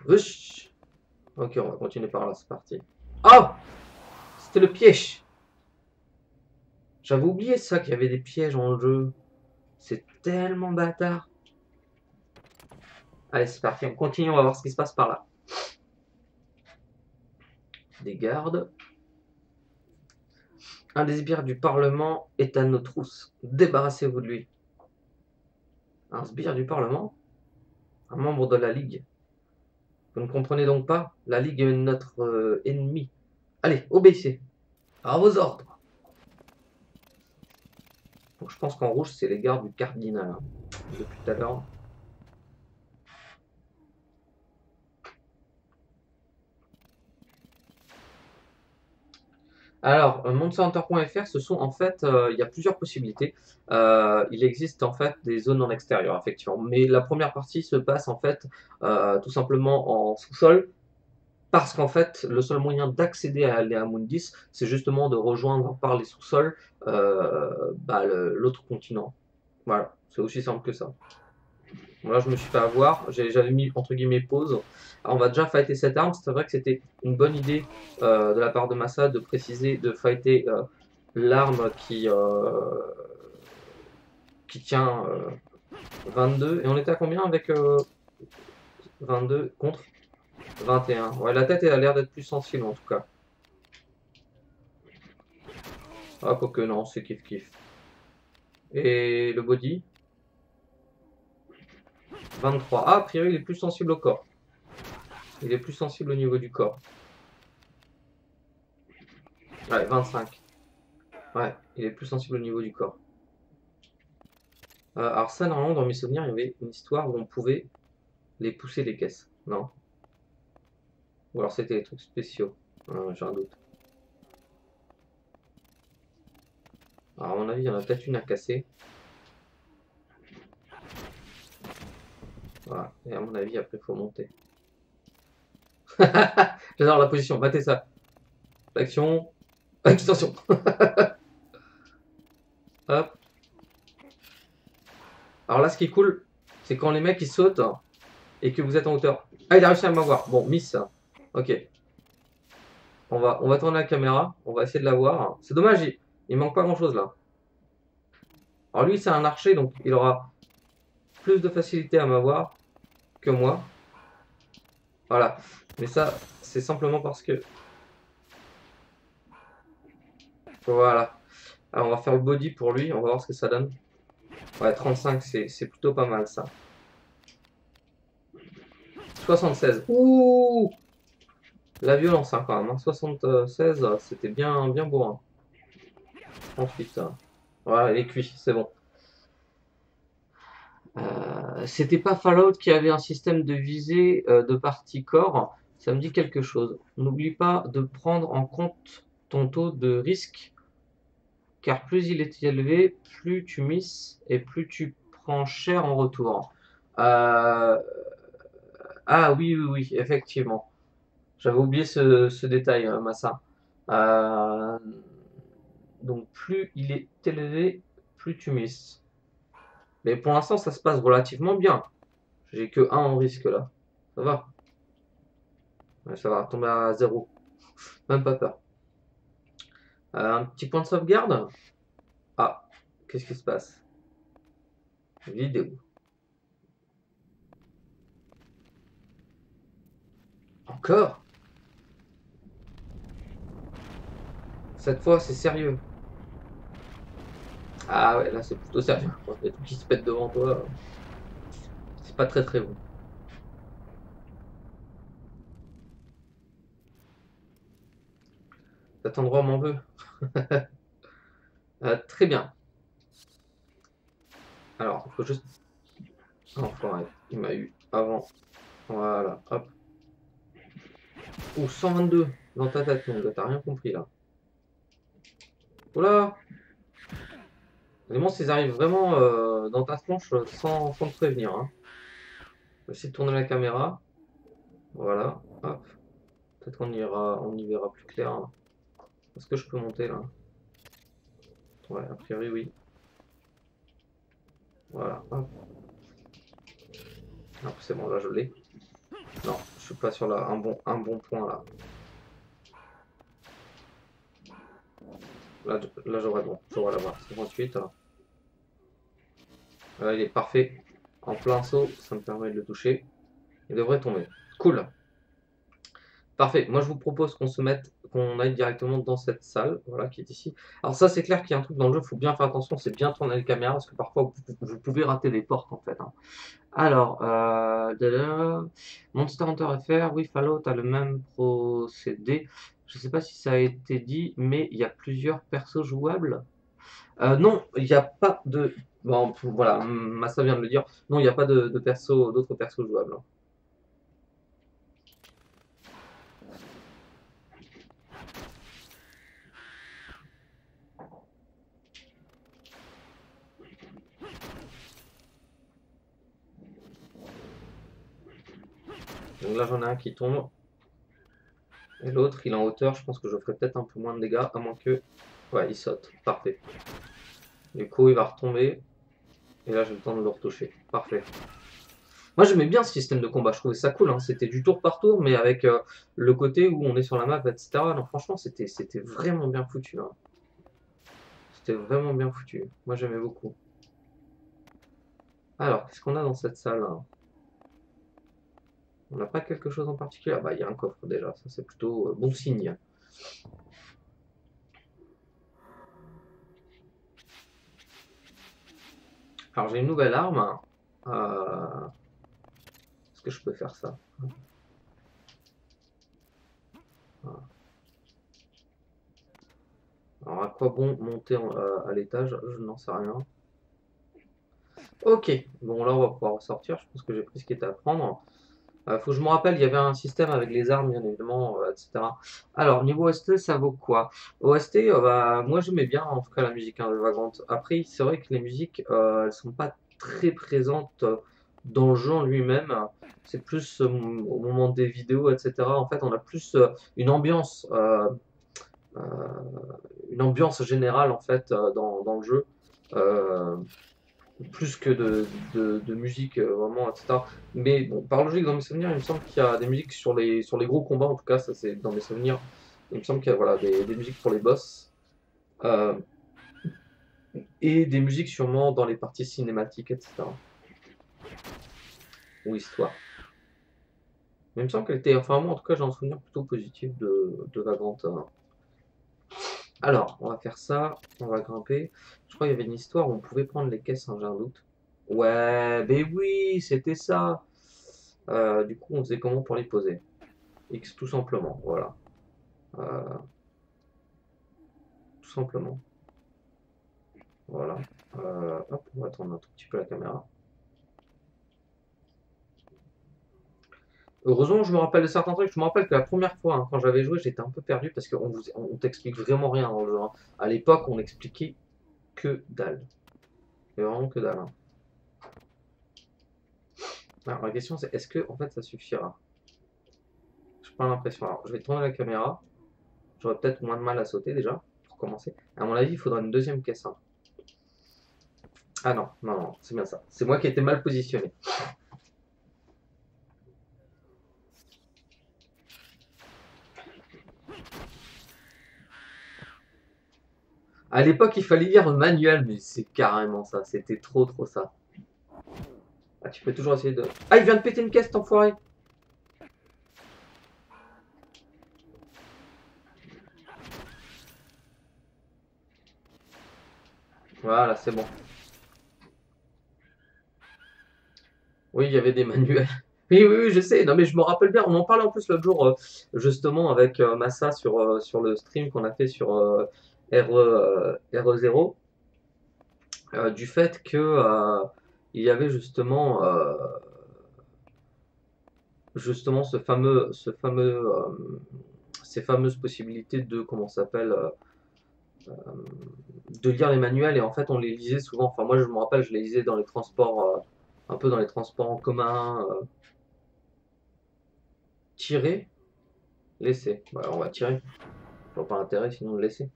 [SPEAKER 1] Rush. Ok, on va continuer par là, c'est parti. Oh! C'était le piège. J'avais oublié ça, qu'il y avait des pièges dans le jeu. C'est tellement bâtard. Allez, c'est parti, on continue, on va voir ce qui se passe par là. Des gardes. Un des sbires du Parlement est à nos trousses. Débarrassez-vous de lui. Un sbire du Parlement? Un membre de la Ligue? Vous ne comprenez donc pas? La Ligue est notre ennemi. Allez, obéissez. À vos ordres. Donc je pense qu'en rouge, c'est les gardes du cardinal. Hein, depuis tout à l'heure. Alors, monsterhunter.fr, ce sont en fait, il y a plusieurs possibilités. Il existe en fait des zones en extérieur, effectivement. Mais la première partie se passe en fait tout simplement en sous-sol. Parce qu'en fait, le seul moyen d'accéder à Leamundis, c'est justement de rejoindre par les sous-sols l'autre continent. Voilà, c'est aussi simple que ça. Bon, là, je me suis fait avoir, j'avais mis entre guillemets pause. Alors, on va déjà fighter cette arme. C'est vrai que c'était une bonne idée de la part de Massa de préciser de fighter l'arme qui tient 22. Et on était à combien avec 22 contre 21. Ouais, la tête elle a l'air d'être plus sensible en tout cas. Ah, quoique non, c'est kiff-kiff. Et le body 23. Ah, a priori, il est plus sensible au corps. Il est plus sensible au niveau du corps. Ouais, 25. Ouais, il est plus sensible au niveau du corps. Alors ça, normalement, dans mes souvenirs, il y avait une histoire où on pouvait les pousser les caisses. Non? Ou alors c'était des trucs spéciaux. J'ai un doute. Alors à mon avis, il y en a peut-être une à casser. Voilà. Et à mon avis, après, il faut monter. J'adore la position. Battez ça. Action. Extension. Hop. Alors là, ce qui est cool, c'est quand les mecs ils sautent et que vous êtes en hauteur. Ah, il a réussi à m'avoir. Bon, miss. Ok. On va tourner la caméra. On va essayer de la voir. C'est dommage, il manque pas grand chose là. Alors lui, c'est un archer, donc il aura plus de facilité à m'avoir que moi. Voilà. Mais ça, c'est simplement parce que... Voilà. Alors on va faire le body pour lui. On va voir ce que ça donne. Ouais, 35, c'est plutôt pas mal ça. 76. Ouh! La violence hein, quand même. Hein. 76, c'était bien, bien bourrin. Ensuite, voilà, il est cuit, c'est bon. C'était pas Fallout qui avait un système de visée de partie corps. Ça me dit quelque chose. N'oublie pas de prendre en compte ton taux de risque, car plus il est élevé, plus tu misses et plus tu prends cher en retour. Euh, Ah oui, oui, oui, effectivement. J'avais oublié ce détail, Massa. Euh, Donc plus il est élevé, plus tu misses. Mais pour l'instant, ça se passe relativement bien. J'ai que un en risque là. Ça va. Ouais, ça va tomber à zéro. Même pas peur. Un petit point de sauvegarde. Ah, qu'est-ce qui se passe? Vidéo. Encore? Cette fois, c'est sérieux. Ah ouais, là, c'est plutôt sérieux. Quand il y a tout qui se pète devant toi, c'est pas très très bon. Cet endroit m'en veut. Très bien. Alors, il faut juste... Enfoiré, il m'a eu avant. Voilà, hop. Ouh, 122 dans ta tête, mon gars, t'as rien compris là. Oula! Vraiment, s'ils arrivent vraiment dans ta tronche sans te prévenir. Hein. On va essayer de tourner la caméra. Voilà, hop. Peut-être on y verra plus clair. Hein. Est-ce que je peux monter là? Ouais, a priori oui. Voilà, hop. Alors c'est bon, là je l'ai. Non, je suis pas sur un bon point là. Là j'aurais la barre. 58. Là, il est parfait. En plein saut, ça me permet de le toucher. Il devrait tomber. Cool. Parfait. Moi, je vous propose qu'on aille directement dans cette salle, voilà, qui est ici. Alors ça, c'est clair qu'il y a un truc dans le jeu, il faut bien faire attention, c'est bien tourner les caméras, parce que parfois, vous pouvez rater des portes, en fait. Hein. Alors, Monster Hunter FR, oui, Fallout a le même procédé. Je ne sais pas si ça a été dit, mais il y a plusieurs persos jouables. Non, il n'y a pas de... Bon, voilà, Massa vient de le dire. Non, il n'y a pas d'autres persos jouables. Hein. Donc là, j'en ai un qui tombe. Et l'autre, il est en hauteur. Je pense que je ferai peut-être un peu moins de dégâts, à moins que... Ouais, il saute. Parfait. Du coup, il va retomber. Et là, j'ai le temps de le retoucher. Parfait. Moi, j'aimais bien ce système de combat. Je trouvais ça cool. Hein. C'était du tour par tour, mais avec le côté où on est sur la map, etc. Non, franchement, c'était vraiment bien foutu. Hein. C'était vraiment bien foutu. Moi, j'aimais beaucoup. Alors, qu'est-ce qu'on a dans cette salle hein. On n'a pas quelque chose en particulier. Ah bah, il y a un coffre déjà. Ça, c'est plutôt bon signe. Alors j'ai une nouvelle arme. Est-ce que je peux faire ça? Voilà. Alors à quoi bon monter à l'étage? Je n'en sais rien. Ok, bon là on va pouvoir sortir. Je pense que j'ai pris ce qui était à prendre. Faut que je me rappelle, il y avait un système avec les armes, bien évidemment, etc. Alors, niveau OST, ça vaut quoi? OST, bah, moi j'aimais bien en tout cas la musique hein, de Vagrant. Après, c'est vrai que les musiques, elles sont pas très présentes dans le jeu en lui-même. C'est plus au moment des vidéos, etc. En fait, on a plus euh, une ambiance générale en fait dans le jeu. Euh, Plus que de musique vraiment, etc. Mais bon, par logique, dans mes souvenirs, il me semble qu'il y a des musiques sur les gros combats, en tout cas, ça c'est dans mes souvenirs. Il me semble qu'il y a voilà, des musiques pour les boss euh, et des musiques sûrement dans les parties cinématiques, etc. Ou histoire. Mais il me semble qu'elle était, enfin moi en tout cas, j'ai un souvenir plutôt positif de Vagrant. Alors, on va faire ça, on va grimper. Je crois qu'il y avait une histoire où on pouvait prendre les caisses, hein, j'ai un doute. Ouais, ben oui, c'était ça. Du coup, on faisait comment pour les poser? X tout simplement, voilà. Euh, tout simplement, voilà. Hop, on va tourner un tout petit peu la caméra. Heureusement, je me rappelle de certains trucs. Je me rappelle que la première fois, hein, quand j'avais joué, j'étais un peu perdu parce on t'explique vraiment rien dans le jeu. Hein. À l'époque, on expliquait que dalle. Mais vraiment que dalle. Hein. Alors, la question, c'est est-ce que en fait ça suffira? J'ai pas l'impression. Alors, je vais tourner la caméra. J'aurais peut-être moins de mal à sauter déjà, pour commencer. À mon avis, il faudra une deuxième caisse. Hein. Ah non, non, non, c'est bien ça. C'est moi qui étais mal positionné. À l'époque, il fallait lire le manuel, mais c'est carrément ça. C'était trop, trop ça. Ah, tu peux toujours essayer de. Ah, il vient de péter une caisse, cet enfoiré! Voilà, c'est bon. Oui, il y avait des manuels. Oui, oui, oui, je sais. Non, mais je me rappelle bien. On en parlait en plus l'autre jour, justement, avec Massa sur le stream qu'on a fait sur RE0, du fait que il y avait justement ces fameuses possibilités de, comment ça s'appelle, de lire les manuels et en fait on les lisait souvent. Enfin moi je me rappelle, je les lisais dans les transports, un peu dans les transports en commun. Tirer, laisser. Bah, on va tirer. Je vois pas l'intérêt sinon de laisser.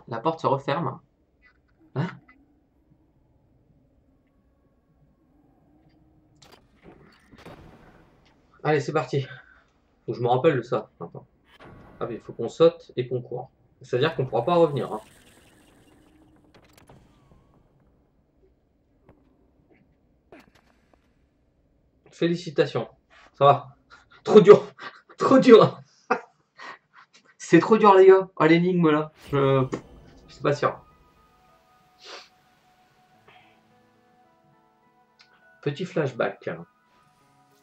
[SPEAKER 1] La porte se referme. Hein? Allez, c'est parti. Faut que je me rappelle de ça. Attends. Ah oui, il faut qu'on saute et qu'on court. C'est-à-dire qu'on pourra pas revenir. Hein. Félicitations. Ça va. Trop dur. Trop dur. C'est trop dur les gars. Ah l'énigme là. Je suis pas sûr. Petit flashback.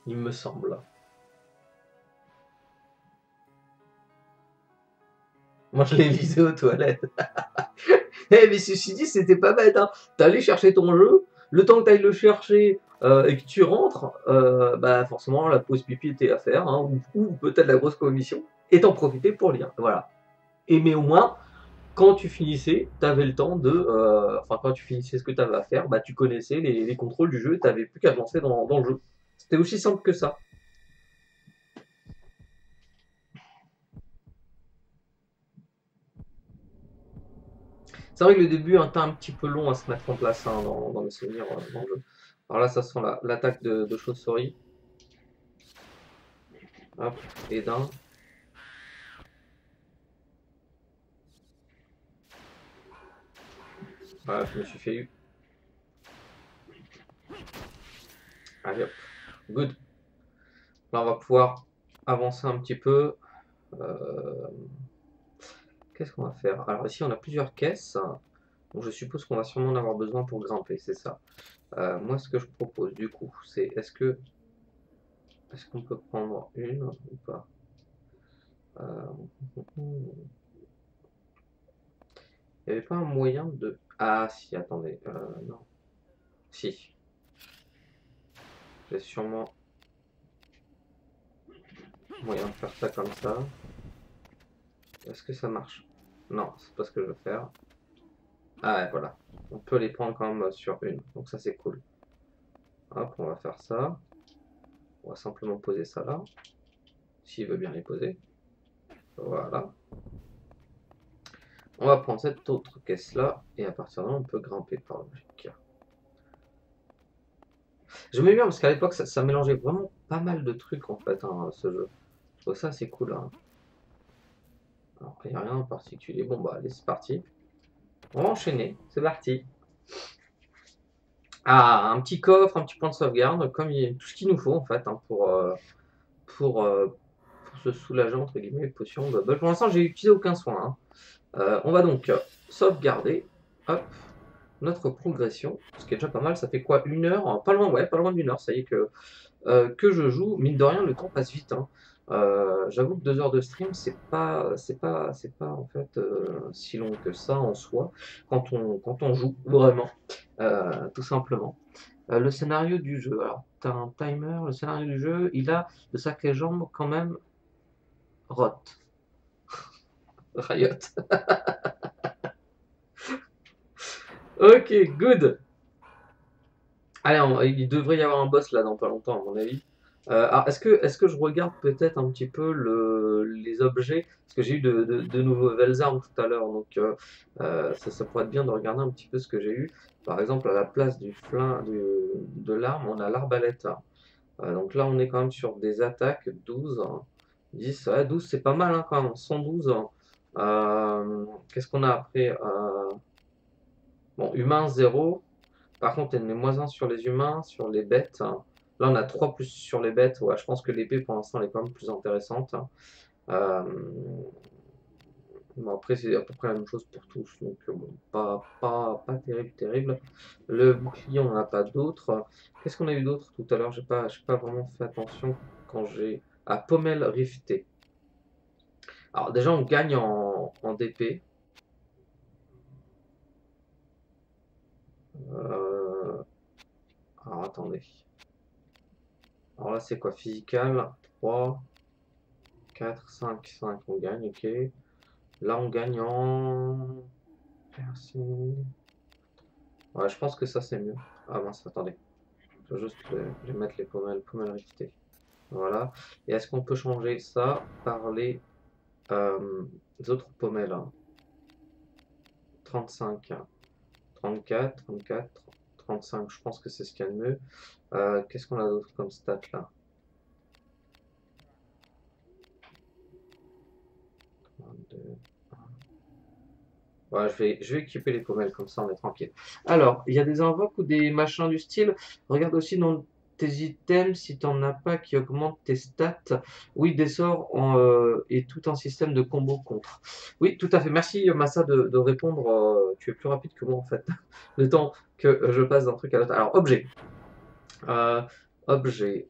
[SPEAKER 1] Il me semble. Moi je l'ai lisé aux toilettes. Eh, mais ceci dit, c'était pas bête. Hein. T'allais chercher ton jeu, le temps que t'ailles le chercher et que tu rentres, bah forcément la pause pipi était à faire, hein, ou peut-être la grosse commission, et t'en profiter pour lire. Voilà. Et mais au moins, quand tu finissais, t'avais le temps enfin quand tu finissais ce que t'avais à faire, bah tu connaissais les contrôles du jeu, t'avais plus qu'à te lancer dans le jeu. C'était aussi simple que ça. C'est vrai que le début est un petit peu long à se mettre en place hein, dans mes souvenirs dans le jeu. Alors là, ça sent l'attaque de chauve-souris. Hop, et d'un. Voilà, je me suis fait eu. Allez hop, good. Là, on va pouvoir avancer un petit peu. Euh, Qu'est-ce qu'on va faire? Alors ici, on a plusieurs caisses. Donc je suppose qu'on va sûrement en avoir besoin pour grimper, c'est ça. Moi, ce que je propose, du coup, c'est est-ce qu'on peut prendre une ou pas? Il n'y avait pas un moyen de... Ah, si, attendez. Non. Si. J'ai sûrement moyen de faire ça comme ça. Est-ce que ça marche? Non, c'est pas ce que je veux faire. Ah, ouais, voilà. On peut les prendre quand même sur une. Donc ça, c'est cool. Hop, on va faire ça. On va simplement poser ça là. S'il veut bien les poser. Voilà. On va prendre cette autre caisse là. Et à partir de là, on peut grimper par logique. J'aimais bien parce qu'à l'époque, ça mélangeait vraiment pas mal de trucs en fait, hein, ce jeu. Je trouve ça c'est cool. Hein. Alors, il n'y a rien en particulier. Bon, bah, allez, c'est parti. On va enchaîner. C'est parti. Ah, un petit coffre, un petit point de sauvegarde, comme tout ce qu'il nous faut en fait hein, pour, euh, pour se soulager entre guillemets, potion bubble. Pour l'instant, j'ai utilisé aucun soin. Hein. On va donc sauvegarder. Hop. Notre progression, ce qui est déjà pas mal. Ça fait quoi, 1 heure? Pas loin, ouais, pas loin d'1 heure. Ça y est que je joue. Mine de rien, le temps passe vite. Hein. J'avoue que 2 heures de stream, c'est pas en fait si long que ça en soi quand on joue vraiment, tout simplement. Le scénario du jeu. Alors, tu as un timer. Le scénario du jeu, il a de sacrées jambes quand même. Rot. Riot. Ok, good. Allez, il devrait y avoir un boss là dans pas longtemps, à mon avis. Alors, est-ce que je regarde peut-être un petit peu les objets? Parce que j'ai eu de nouvelles armes tout à l'heure, donc ça pourrait être bien de regarder un petit peu ce que j'ai eu. Par exemple, à la place de l'arme, on a l'arbalète. Donc là, on est quand même sur des attaques 12, hein, 10, ouais, 12, c'est pas mal hein, quand même, 112. Hein. Qu'est-ce qu'on a après? Bon, humain 0. Par contre, elle met -1 sur les humains, sur les bêtes. Hein. Là, on a 3 plus sur les bêtes. Ouais, je pense que l'épée, pour l'instant, elle est quand même plus intéressante. Hein. Euh, Bon, après, c'est à peu près la même chose pour tous. Donc, bon, pas terrible, terrible. Le bouclier, on n'en a pas d'autres. Qu'est-ce qu'on a eu d'autre tout à l'heure? J'ai pas vraiment fait attention quand j'ai... Ah, pommelle riftée. Alors, déjà, on gagne en DP. Euh, Alors, attendez. Alors là, c'est quoi? Physical, 3, 4, 5, 5, on gagne, ok. Là, on gagne en... Merci. Ouais, je pense que ça, c'est mieux. Ah mince, attendez. Je vais juste les mettre les pommelles riftées. Voilà. Et est-ce qu'on peut changer ça par les autres pommelles? Hein. 35, 34, 34, 35, je pense que c'est ce qu'il y a de mieux. Qu'est-ce qu'on a d'autre comme stat là? 22. Ouais, je vais équiper les pommelles, comme ça on est tranquille. Alors, il y a des invoques ou des machins du style. Regarde aussi dans tes items si t'en as pas qui augmentent tes stats. Oui, des sorts et tout un système de combo contre. Oui, tout à fait. Merci Massa de répondre. Tu es plus rapide que moi en fait. Le temps que je passe d'un truc à l'autre. Alors, objet. Euh, objet.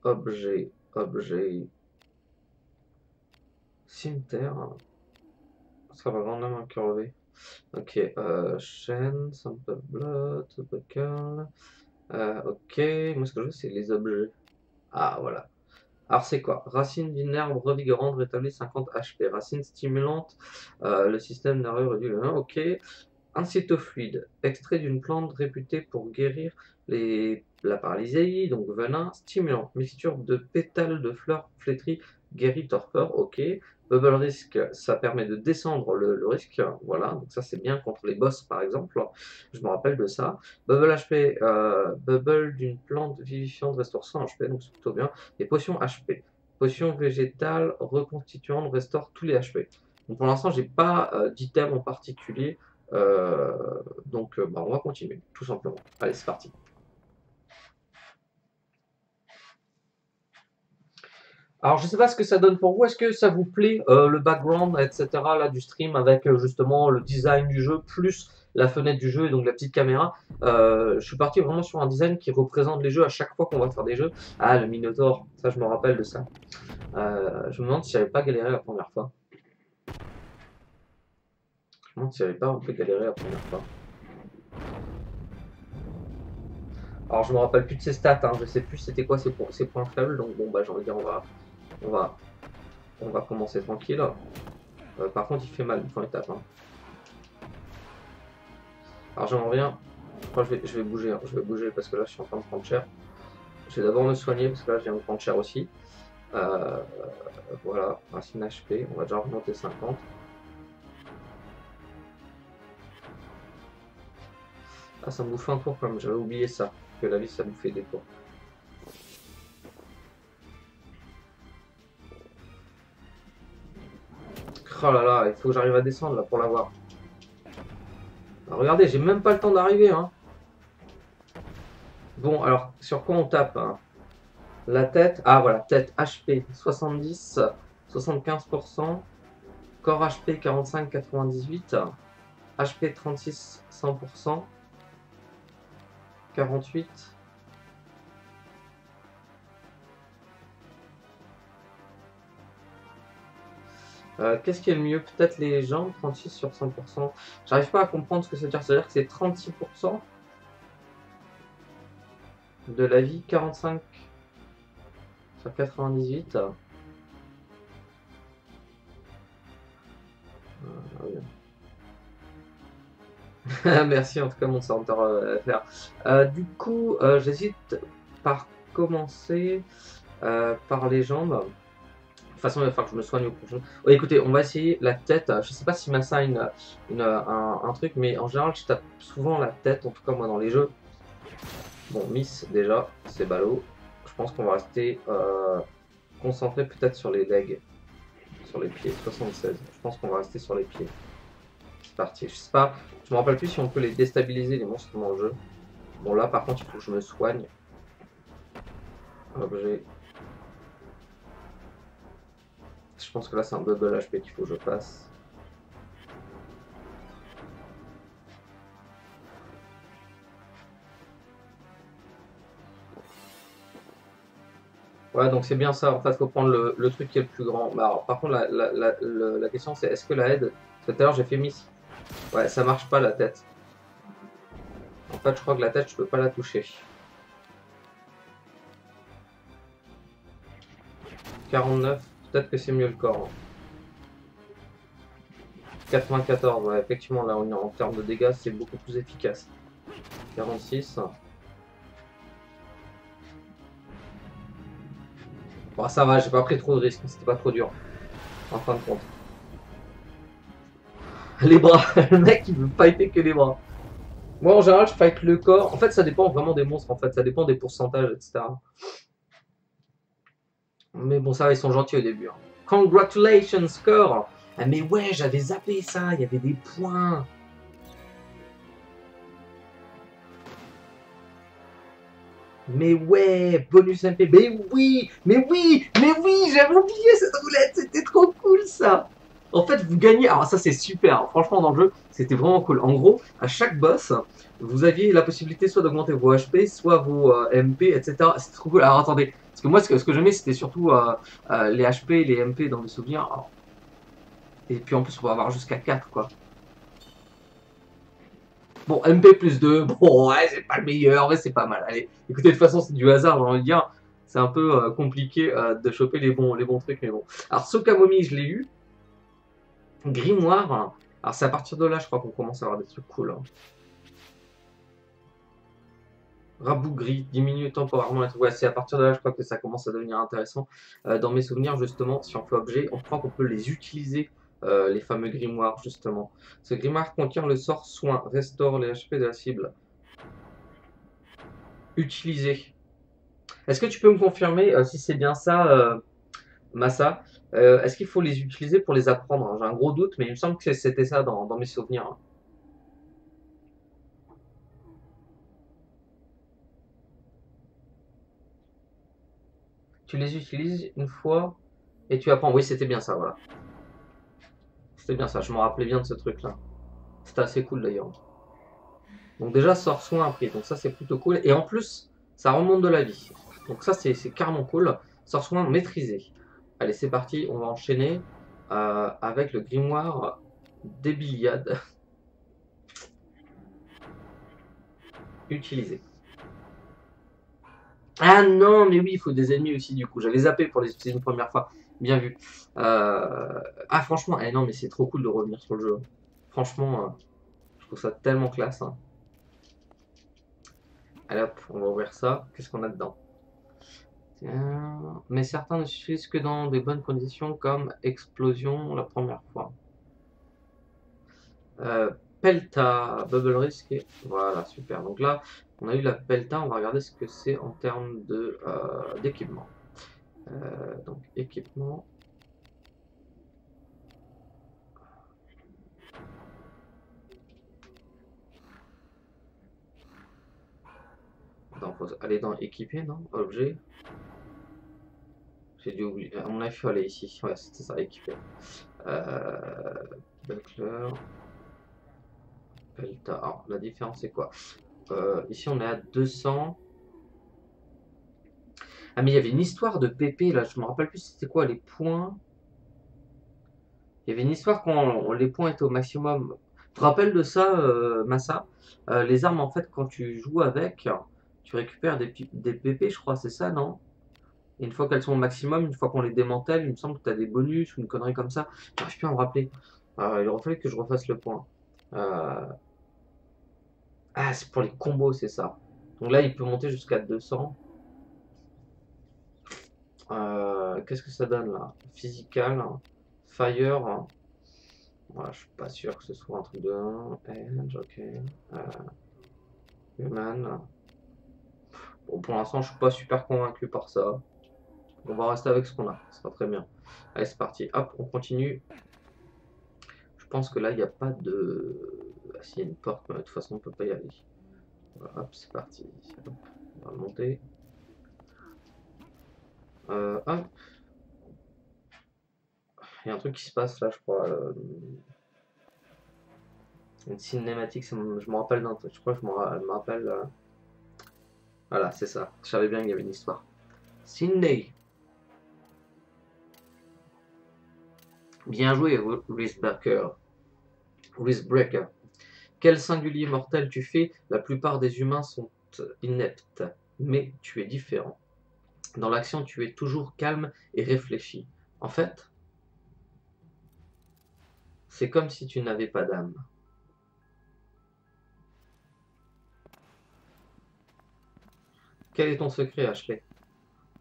[SPEAKER 1] Cimetière. Ça va grandement incurvé. Ok, chaîne, sample blood, buckle. Ok, moi ce que je veux c'est les objets. Ah voilà. Alors c'est quoi? Racine d'une herbe revigorante rétablit 50 HP. Racine stimulante, le système nerveux réduit le 1. Ok. Incitofluide, extrait d'une plante réputée pour guérir la paralysie, donc venin, stimulant, mixture de pétales de fleurs flétries, guérit torpeur, ok. Bubble Risk, ça permet de descendre le risque, voilà, donc ça c'est bien contre les boss par exemple, je me rappelle de ça. Bubble HP, bubble d'une plante vivifiante restaure 100 HP, donc c'est plutôt bien. Et potion HP, potion végétale reconstituante restaure tous les HP. Donc pour l'instant j'ai pas d'item en particulier. Donc, bah, on va continuer, tout simplement. Allez, c'est parti. Alors, je sais pas ce que ça donne pour vous. Est-ce que ça vous plaît, le background, etc., là, du stream avec justement le design du jeu, plus la fenêtre du jeu et donc la petite caméra. Je suis parti vraiment sur un design qui représente les jeux à chaque fois qu'on va faire des jeux. Ah, le Minotaur, ça, je me rappelle de ça. Je me demande si j'avais pas galéré la première fois. Je me demande si j'avais pas un peu galéré la première fois. Alors, je me rappelle plus de ses stats, hein. Je sais plus c'était quoi ses points faibles. Donc, bon, bah, j'ai envie de dire, on va, on va commencer tranquille. Par contre, il fait mal quand il tape, hein. Alors j'aimerais bien. Je crois que je vais bouger, hein. Je vais bouger parce que là je suis en train de prendre cher. Je vais d'abord me soigner parce que là je viens de prendre cher aussi. Euh, voilà, racine HP, on va déjà remonter 50. Ah, ça me bouffe un tour quand même, j'avais oublié ça, que la vie ça bouffait des tours. Oh là là, il faut que j'arrive à descendre là pour l'avoir. Regardez, j'ai même pas le temps d'arriver, hein. Bon, alors sur quoi on tape, hein? La tête, ah voilà, tête HP 70, 75%, corps HP 45, 98, HP 36, 100%, 48. Qu'est-ce qui est le mieux? Peut-être les jambes, 36 sur 100%. J'arrive pas à comprendre ce que ça veut dire. Ça veut dire que c'est 36% de la vie, 45 sur 98. Oui. Merci en tout cas mon center FR. Du coup, j'hésite par commencer par les jambes. De toute façon, il va falloir que je me soigne au prochain. Oh, écoutez, on va essayer la tête. Je sais pas si Massa a un truc, mais en général, je tape souvent la tête, en tout cas moi dans les jeux. Bon, Miss, déjà, c'est ballot. Je pense qu'on va rester concentré peut-être sur les legs, sur les pieds. 76. Je pense qu'on va rester sur les pieds. C'est parti. Je sais pas, je me rappelle plus si on peut les déstabiliser, les monstres dans le jeu. Bon, là, par contre, il faut que je me soigne. Objet. Je pense que là, c'est un double HP qu'il faut que je fasse. Ouais, donc c'est bien ça. En fait, il faut prendre le truc qui est le plus grand. Mais alors, par contre, la question, c'est est-ce que la aide. Tout à l'heure, j'ai fait miss. Ouais, ça marche pas la tête. En fait, je crois que la tête, je peux pas la toucher. 49, peut-être que c'est mieux le corps, hein. 94, ouais, effectivement, là, en termes de dégâts, c'est beaucoup plus efficace. 46. Bon, ça va, j'ai pas pris trop de risques, c'était pas trop dur, en fin de compte. Les bras, le mec, il veut fighter que les bras. Moi, en général, je fight le corps. En fait, ça dépend vraiment des monstres, en fait, ça dépend des pourcentages, etc. Mais bon, ça, ils sont gentils au début, hein. Congratulations, score! Ah, mais ouais, j'avais zappé ça, il y avait des points. Mais ouais, bonus MP, mais oui, j'avais oublié cette roulette, c'était trop cool ça. En fait, vous gagnez, alors ça c'est super, franchement dans le jeu, c'était vraiment cool. En gros, à chaque boss, vous aviez la possibilité soit d'augmenter vos HP, soit vos MP, etc. C'était trop cool. Alors attendez, parce que moi ce que j'aimais c'était surtout les HP, les MP dans mes souvenirs. Alors, et puis en plus on va avoir jusqu'à 4 quoi. Bon, MP plus 2, bon, ouais, c'est pas le meilleur, mais c'est pas mal. Allez, écoutez, de toute façon, c'est du hasard, j'ai envie de dire. C'est un peu compliqué de choper les bons trucs, mais bon. Alors, Sokamomi, je l'ai eu. Grimoire, hein. Alors, c'est à partir de là, je crois qu'on commence à avoir des trucs cool, hein. Rabougri, diminue temporairement. Ouais, c'est à partir de là, je crois que ça commence à devenir intéressant. Dans mes souvenirs, justement, si on fait objet, on croit qu'on peut les utiliser, les fameux grimoires, justement. Ce grimoire contient le sort soin, restaure les HP de la cible. Utiliser. Est-ce que tu peux me confirmer si c'est bien ça, Massa? Est-ce qu'il faut les utiliser pour les apprendre, hein? J'ai un gros doute, mais il me semble que c'était ça dans mes souvenirs, hein. Tu les utilises une fois et tu apprends. Oui, c'était bien ça, voilà. C'était bien ça, je me rappelais bien de ce truc-là. C'était assez cool d'ailleurs. Donc déjà, sort soin appris, donc ça c'est plutôt cool. Et en plus, ça remonte de la vie. Donc ça c'est carrément cool. Sort soin maîtrisé. Allez, c'est parti, on va enchaîner avec le grimoire d'Ébiliade. Utilisé. Ah non, mais oui, il faut des ennemis aussi du coup. J'avais zappé pour les utiliser une première fois. Bien vu. Ah franchement, eh non mais c'est trop cool de revenir sur le jeu. Franchement, je trouve ça tellement classe, hein. Allez hop, on va ouvrir ça. Qu'est-ce qu'on a dedans? Mais certains ne suffisent que dans des bonnes conditions comme explosion la première fois. Pelta, Bubble Risk, voilà, super. Donc là, on a eu la Pelta, on va regarder ce que c'est en termes d'équipement. Donc équipement. Attends, faut aller dans équiper, non? Objet. J'ai dû oublier. À mon avis, il faut aller ici. Ouais, c'était ça, équiper. Buckler. Pelta. Alors, la différence, c'est quoi? Ici, on est à 200. Ah, mais il y avait une histoire de PP là, je me rappelle plus c'était quoi les points. Il y avait une histoire quand les points étaient au maximum. Tu te rappelles de ça, Massa? Les armes, en fait, quand tu joues avec, tu récupères des PP, je crois, c'est ça, non? Et une fois qu'elles sont au maximum, une fois qu'on les démantèle, il me semble que tu as des bonus ou une connerie comme ça. J'arrive plus à me rappeler. Il aurait fallu que je refasse le point. Euh, Ah, c'est pour les combos, c'est ça. Donc là, il peut monter jusqu'à 200. Qu'est-ce que ça donne là? Physical, Fire. Voilà, je suis pas sûr que ce soit un truc de Edge, ok. Human. Bon, pour l'instant, je suis pas super convaincu par ça. On va rester avec ce qu'on a, ça sera très bien. Allez, c'est parti. Hop, on continue. Je pense que là, il n'y a pas de. Ah, s'il y a une porte, mais de toute façon, on peut pas y aller. Voilà, hop, c'est parti. Hop, on va monter. Hop. Il y a un truc qui se passe là, je crois. Une cinématique, je me rappelle d'un truc. Je crois que je me rappelle. Voilà, c'est ça. Je savais bien qu'il y avait une histoire. Sydney. Bien joué, Wristbreaker. Wristbreaker. Quel singulier mortel tu fais? La plupart des humains sont ineptes, mais tu es différent. Dans l'action, tu es toujours calme et réfléchi. En fait, c'est comme si tu n'avais pas d'âme. Quel est ton secret, Ashley?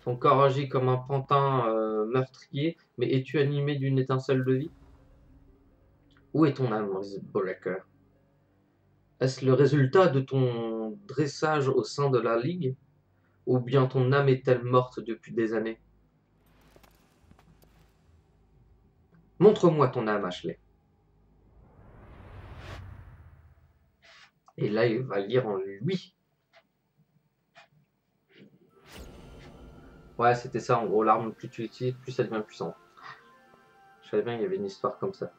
[SPEAKER 1] Ton corps agit comme un pantin meurtrier, mais es-tu animé d'une étincelle de vie? Où est ton âme, Wristbreaker? Est-ce le résultat de ton dressage au sein de la Ligue? Ou bien ton âme est-elle morte depuis des années? Montre-moi ton âme, Ashley. Et là, il va lire en lui. Ouais, c'était ça, en gros, l'arme, plus tu l'utilises, plus elle devient puissante. Je savais bien qu'il y avait une histoire comme ça.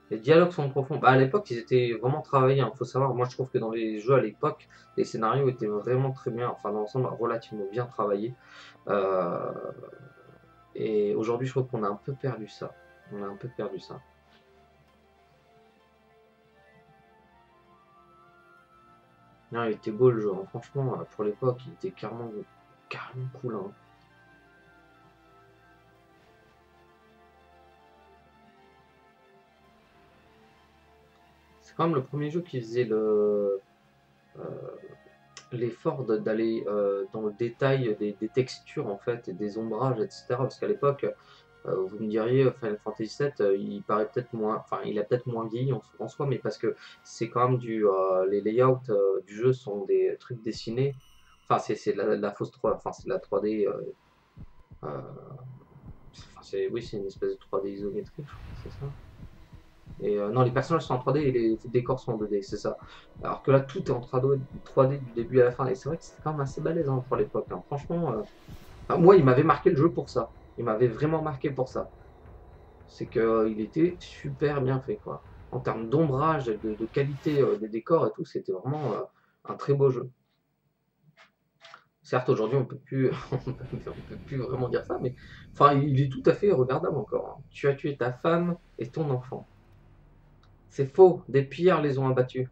[SPEAKER 1] Les dialogues sont profonds. Bah, à l'époque, ils étaient vraiment travaillés. Il faut savoir, moi je trouve que dans les jeux à l'époque, les scénarios étaient vraiment très bien, enfin dans l'ensemble, relativement bien travaillés. Euh, et aujourd'hui, je trouve qu'on a un peu perdu ça. On a un peu perdu ça. Non, il était beau le jeu, hein. Franchement, pour l'époque, il était carrément cool, hein. C'est quand même le premier jeu qui faisait euh, l'effort d'aller dans le détail des textures en fait, et des ombrages, etc. Parce qu'à l'époque, vous me diriez, Final Fantasy VII, il paraît peut-être moins, enfin, il a peut-être moins vieilli en soi, mais parce que c'est quand même les layouts du jeu sont des trucs dessinés. Enfin, c'est de la fausse 3, enfin, c'est de la 3D. Enfin, oui, c'est une espèce de 3D isométrique, je crois, c'est ça. Et non, les personnages sont en 3D et les décors sont en 2D, c'est ça. Alors que là, tout est en 3D du début à la fin. Et c'est vrai que c'était quand même assez balèze hein, pour l'époque. Hein. Franchement, enfin, moi, il m'avait marqué le jeu pour ça. Il m'avait vraiment marqué pour ça. C'est qu'il était super bien fait, quoi. En termes d'ombrage, de qualité des décors et tout, c'était vraiment un très beau jeu. Certes, aujourd'hui, on peut plus, on peut plus vraiment dire ça, mais enfin, il est tout à fait regardable encore. Hein. Tu as tué ta femme et ton enfant. C'est faux, des pillards les ont abattus.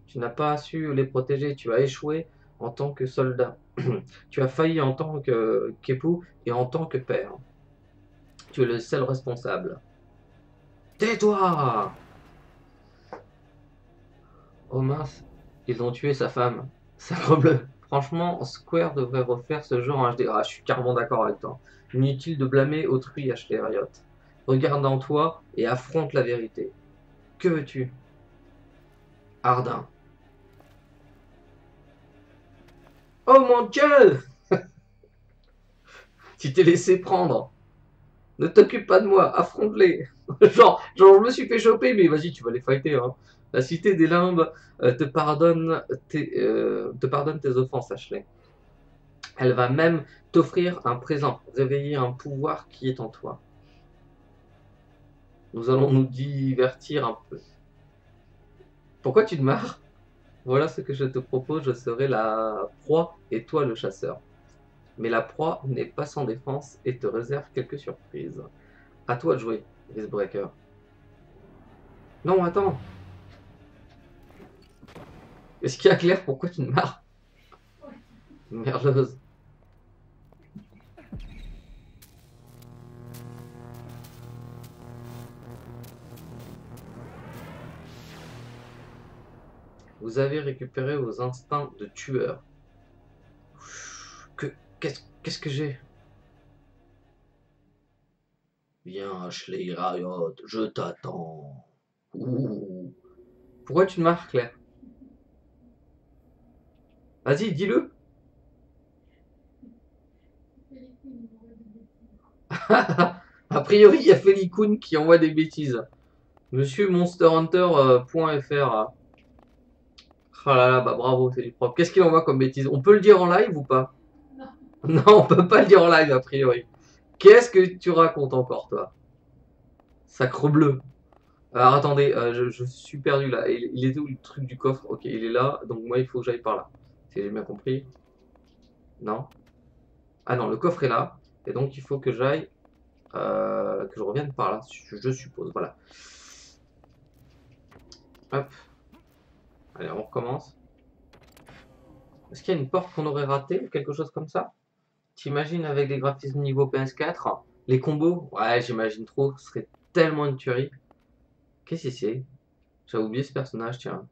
[SPEAKER 1] Tu n'as pas su les protéger, tu as échoué en tant que soldat. Tu as failli en tant qu'époux et en tant que père. Tu es le seul responsable. Tais-toi! Oh mince, ils ont tué sa femme. Sacrebleu. Franchement, Square devrait refaire ce genre en HD. Ah, je suis carrément d'accord avec toi. Inutile de blâmer autrui, Ashley Riot. Regarde en toi et affronte la vérité. Que veux-tu? Ardin. Oh mon Dieu! Tu t'es laissé prendre. Ne t'occupe pas de moi, affronte-les. genre, je me suis fait choper, mais vas-y, tu vas les fighter. Hein. La cité des limbes te pardonne tes offenses, Ashley. Elle va même t'offrir un présent, réveiller un pouvoir qui est en toi. Nous allons nous divertir un peu. Pourquoi tu te marres? Voilà ce que je te propose, je serai la proie et toi le chasseur. Mais la proie n'est pas sans défense et te réserve quelques surprises. À toi de jouer, Icebreaker. Non, attends. Est-ce qu'il y a clair pourquoi tu te marres? Merleuse. Vous avez récupéré vos instincts de tueur. Que qu'est-ce que j'ai? Viens, Ashley Riot, je t'attends. Ouh. Pourquoi tu te marres, Claire? Vas-y, dis-le. A priori, il y a Felikun qui envoie des bêtises. Monsieur MonsterHunter.fr. Ah là là, bah bravo, c'est du propre. Qu'est-ce qu'il envoie comme bêtises? On peut le dire en live ou pas? Non, on peut pas le dire en live, a priori. Qu'est-ce que tu racontes encore, toi? Sacre bleu. Alors attendez, je suis perdu là. Il est où le truc du coffre? Ok, il est là, donc moi il faut que j'aille par là. Si j'ai bien compris. Non? Ah non, le coffre est là. Et donc il faut que j'aille, que je revienne par là, je suppose. Voilà. Hop. Allez, on recommence. Est-ce qu'il y a une porte qu'on aurait ratée ou quelque chose comme ça? T'imagines avec les graphismes niveau PS4, les combos? Ouais, j'imagine trop, ce serait tellement une tuerie. Qu'est-ce que c'est? J'avais oublié ce personnage, tiens.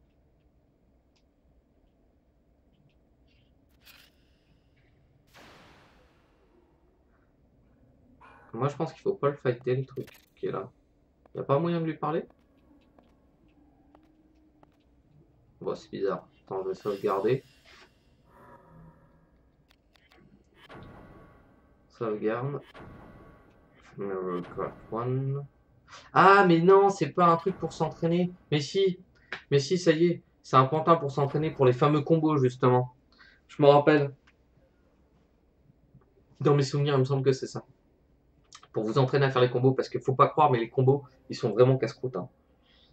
[SPEAKER 1] Moi, je pense qu'il faut pas le fighter, le truc qui est là. Y a pas moyen de lui parler? Bon, c'est bizarre. Attends, je vais sauvegarder. Sauvegarde. One. Ah, mais non, c'est pas un truc pour s'entraîner. Mais si, ça y est. C'est un pantin pour s'entraîner pour les fameux combos, justement. Je me rappelle. Dans mes souvenirs, il me semble que c'est ça. Pour vous entraîner à faire les combos, parce qu'il faut pas croire, mais les combos, ils sont vraiment casse-croûte. Hein.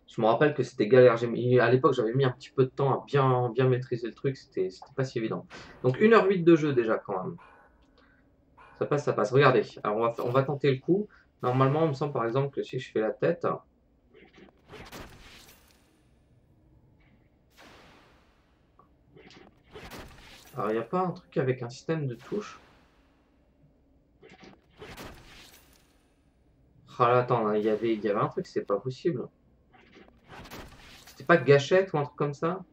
[SPEAKER 1] Je me rappelle que c'était galère. À l'époque, j'avais mis un petit peu de temps à bien maîtriser le truc. C'était pas si évident. Donc 1h08 de jeu déjà, quand même. Ça passe, ça passe. Regardez. Alors, on va tenter le coup. Normalement, il me semble par exemple que si je fais la tête. Alors, il n'y a pas un truc avec un système de touches? Ah là, attends, il y avait un truc, c'est pas possible. C'était pas gâchette ou un truc comme ça?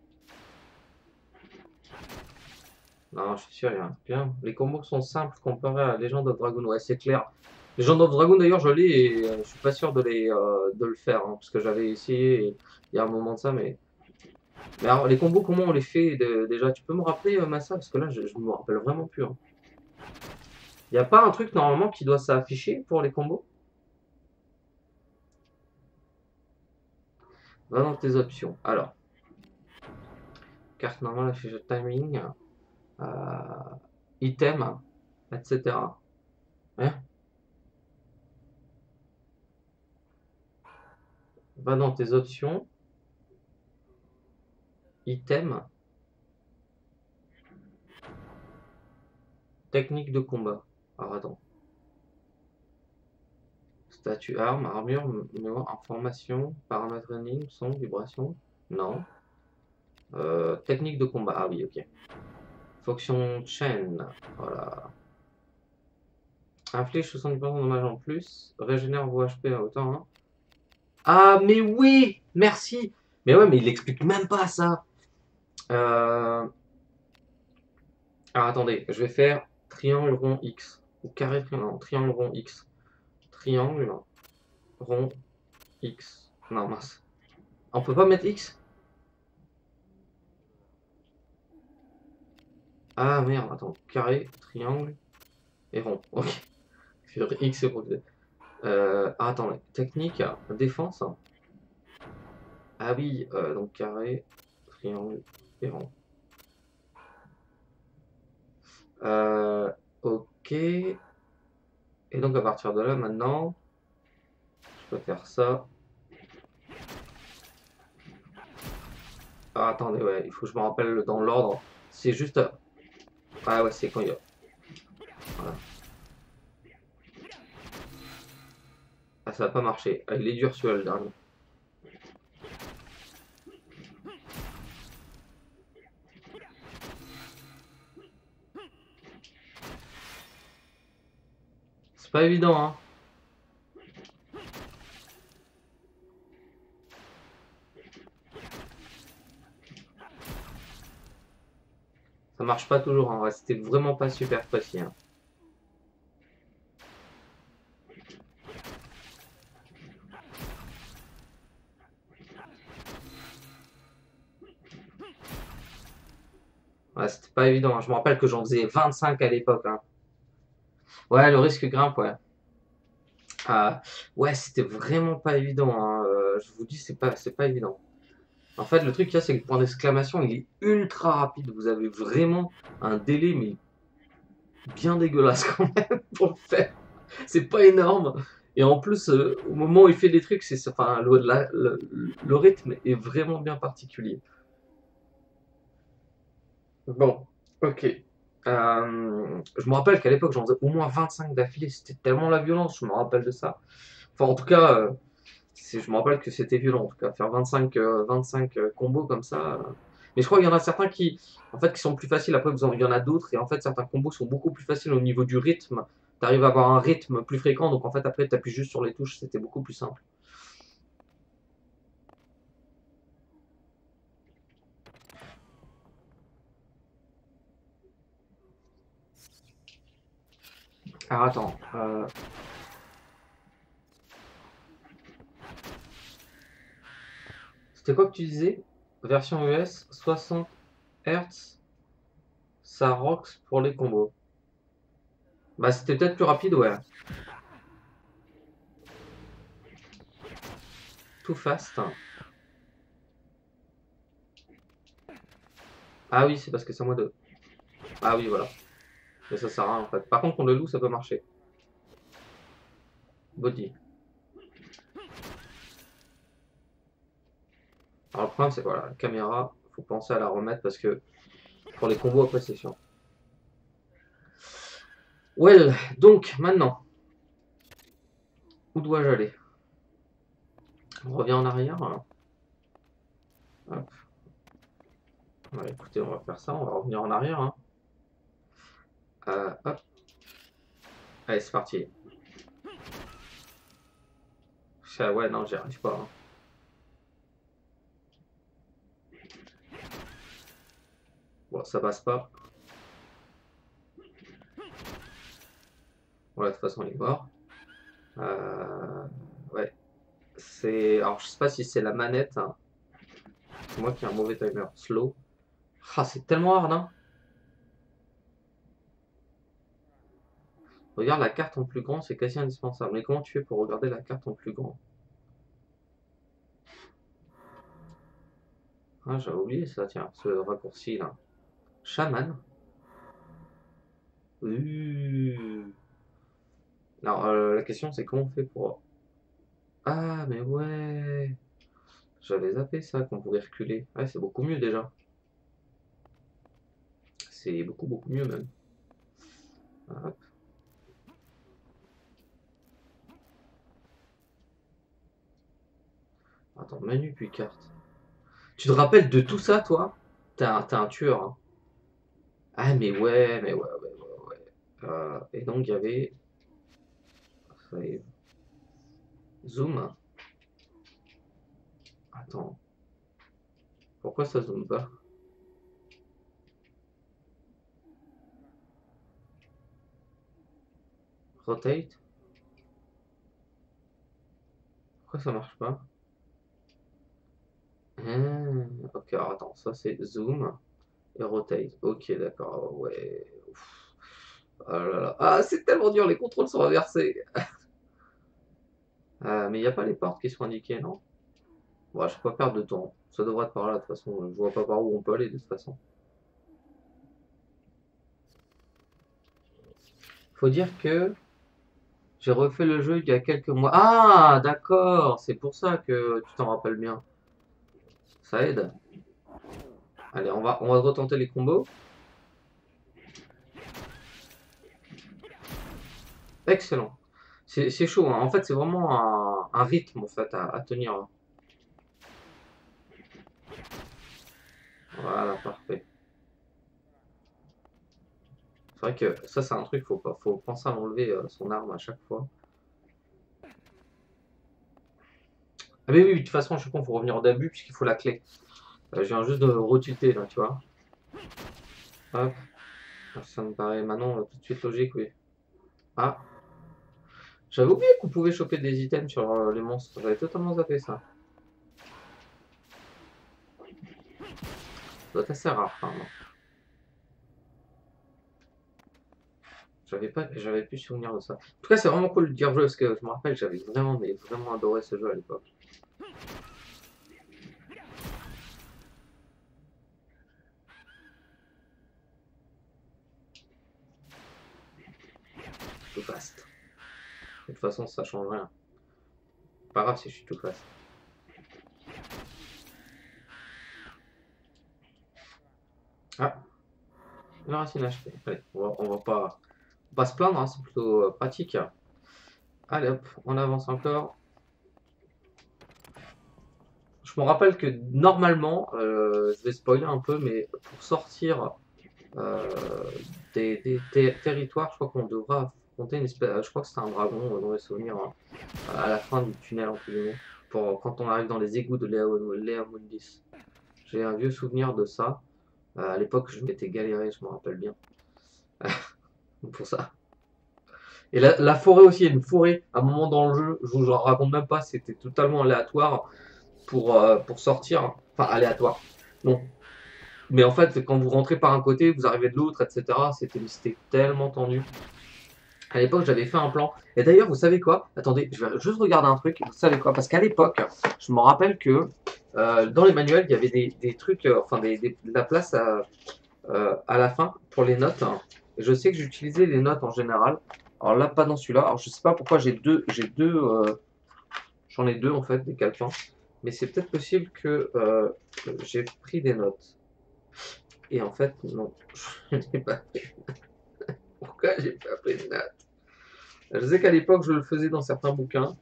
[SPEAKER 1] Non, je suis sûr, il y a un truc bien. Les combos sont simples comparés à Legend of Dragoon. Ouais, c'est clair. Legend of Dragoon, d'ailleurs, je l'ai et je suis pas sûr de le faire. Hein, parce que j'avais essayé il y a un moment de ça, mais alors, les combos, comment on les fait déjà? Tu peux me rappeler, Massa? Parce que là, je me rappelle vraiment plus. Hein. Il n'y a pas un truc normalement qui doit s'afficher pour les combos? Va dans tes options. Alors, carte normale, affiche de timing, euh, item, etc. Hein? Va dans tes options, item, technique de combat. Alors attends. Statut arme, armure, mémoire, information, paramètres running, son, vibration. Non. Technique de combat. Ah oui, ok. Fonction chain. Voilà. Inflige 70% de dommages en plus. Régénère vos HP à autant. Hein. Ah, mais oui! Merci! Mais ouais, mais il explique même pas ça. Alors attendez, je vais faire triangle rond X. Ou carré triangle. Non, triangle rond X. Triangle rond X. Non, mince. On peut pas mettre X? Ah merde, attends. Carré, triangle et rond. Ok. Sur X et rond. Attendez. Technique, défense. Ah oui, donc carré, triangle et rond. Ok. Et donc à partir de là, maintenant, je peux faire ça. Ah, attendez, ouais, il faut que je me rappelle dans l'ordre. C'est juste. Ah ouais, c'est quand il y a. Voilà. Ah, ça va pas marcher. Ah, il est dur celui-là, le dernier. C'est pas évident, hein. Ça marche pas toujours, hein. Ouais, c'était vraiment pas super précis, hein. Ouais, c'était pas évident, hein. Je me rappelle que j'en faisais 25 à l'époque, hein. Ouais, le risque grimpe, ouais. Ah, ouais, c'était vraiment pas évident, hein. Je vous dis, c'est pas évident. En fait, le truc qu'il y a, c'est que le point d'exclamation, il est ultra rapide. Vous avez vraiment un délai, mais bien dégueulasse quand même pour le faire. C'est pas énorme. Et en plus, au moment où il fait des trucs, enfin, le rythme est vraiment bien particulier. Bon, ok. Je me rappelle qu'à l'époque, j'en faisais au moins 25 d'affilée. C'était tellement la violence, je me rappelle de ça. Enfin, en tout cas, je me rappelle que c'était violent. En tout cas, faire 25 combos comme ça. Mais je crois qu'il y en a certains en fait, qui sont plus faciles. Après, il y en a d'autres. Et en fait, certains combos sont beaucoup plus faciles au niveau du rythme. Tu arrives à avoir un rythme plus fréquent. Donc, en fait, après, tu appuies juste sur les touches. C'était beaucoup plus simple. Alors, attends. C'était quoi que tu disais? Version US, 60 Hz, ça rocks pour les combos. Bah, c'était peut-être plus rapide, ouais. Too fast. Ah oui, c'est parce que c'est moins de. Ah oui, voilà. Mais ça sert à rien en fait. Par contre, contre le loup, ça peut marcher. Body. Alors, le problème, c'est voilà, la caméra, faut penser à la remettre parce que pour les combos, après, c'est chiant. Well, donc, maintenant, où dois-je aller? On revient en arrière. Hein. Hop. Ouais, écoutez, on va faire ça, on va revenir en arrière. Hein. Hop. Allez, c'est parti. Ouais, non, j'y arrive pas. Hein. Bon, ça passe pas. Voilà, de toute façon, il est mort. Ouais. Alors, je sais pas si c'est la manette. Hein. C'est moi qui ai un mauvais timer. Slow. Ah, c'est tellement hard, hein. Regarde la carte en plus grand, c'est quasi indispensable. Mais comment tu fais pour regarder la carte en plus grand? Ah, j'avais oublié ça, tiens, ce raccourci là. Chaman. Alors, la question c'est comment on fait pour... Ah, mais ouais. J'avais zappé ça, qu'on pouvait reculer. Ouais, c'est beaucoup mieux déjà. C'est beaucoup, beaucoup mieux même. Hop. Attends, menu puis carte. Tu te rappelles de tout ça, toi? T'es un tueur, hein. Ah, mais ouais. Et donc, il y avait... Zoom. Attends, pourquoi ça zoome pas? Rotate? Pourquoi ça marche pas? Ok, alors attends, ça c'est zoom et rotate. Ok, d'accord, ouais. Ouf. Ah là là. Ah, c'est tellement dur, les contrôles sont inversés. Mais il n'y a pas les portes qui sont indiquées, non? Ouais, je peux pas perdre de temps. Ça devrait être par là, de toute façon. Je vois pas par où on peut aller, de toute façon. Faut dire que j'ai refait le jeu il y a quelques mois. Ah, d'accord, c'est pour ça que tu t'en rappelles bien. Ça aide. Allez, on va retenter les combos. Excellent. C'est chaud, hein. En fait, c'est vraiment un rythme en fait, à tenir. Voilà, parfait. C'est vrai que ça, c'est un truc, faut penser à enlever son arme à chaque fois. Ah, mais oui, de toute façon, à chaque fois, il faut revenir au début puisqu'il faut la clé. Je viens juste de retilter là, tu vois. Hop, ça me paraît maintenant tout de suite logique, oui. Ah, j'avais oublié qu'on pouvait choper des items sur les monstres. J'avais totalement zappé ça. Ça doit être assez rare, apparemment. J'avais plus souvenir de ça. En tout cas, c'est vraiment cool de dire jeu parce que je me rappelle, j'avais vraiment, mais vraiment adoré ce jeu à l'époque. Tout fast. De toute façon, ça change rien. Pas grave si je suis tout fast. Ah, une racine HP. Allez, on va pas se plaindre, hein, c'est plutôt pratique. Allez hop, on avance encore. Je me rappelle que normalement, je vais spoiler un peu, mais pour sortir euh, des territoires, je crois qu'on devra affronter une espèce. Je crois que c'était un dragon dans les souvenirs, hein, à la fin du tunnel, entre guillemets, pour, quand on arrive dans les égouts de Leamundis. J'ai un vieux souvenir de ça. À l'époque, je m'étais galéré, je me rappelle bien, pour ça. Et la forêt aussi, il y a une forêt, à un moment dans le jeu, je vous en raconte même pas, c'était totalement aléatoire pour sortir. Enfin, aléatoire. Non. Mais en fait, quand vous rentrez par un côté, vous arrivez de l'autre, etc. C'était tellement tendu. À l'époque, j'avais fait un plan. Et d'ailleurs, vous savez quoi? Attendez, je vais juste regarder un truc. Vous savez quoi? Parce qu'à l'époque, je me rappelle que dans les manuels, il y avait des trucs, enfin de la place à la fin pour les notes, hein. Et je sais que j'utilisais les notes en général. Alors là, pas dans celui-là. Alors je sais pas pourquoi j'en ai deux en fait, des calepins. Mais c'est peut-être possible que j'ai pris des notes. Et en fait, non, je n'ai pas pris. Pourquoi j'ai pas pris de notes? Je sais qu'à l'époque, je le faisais dans certains bouquins.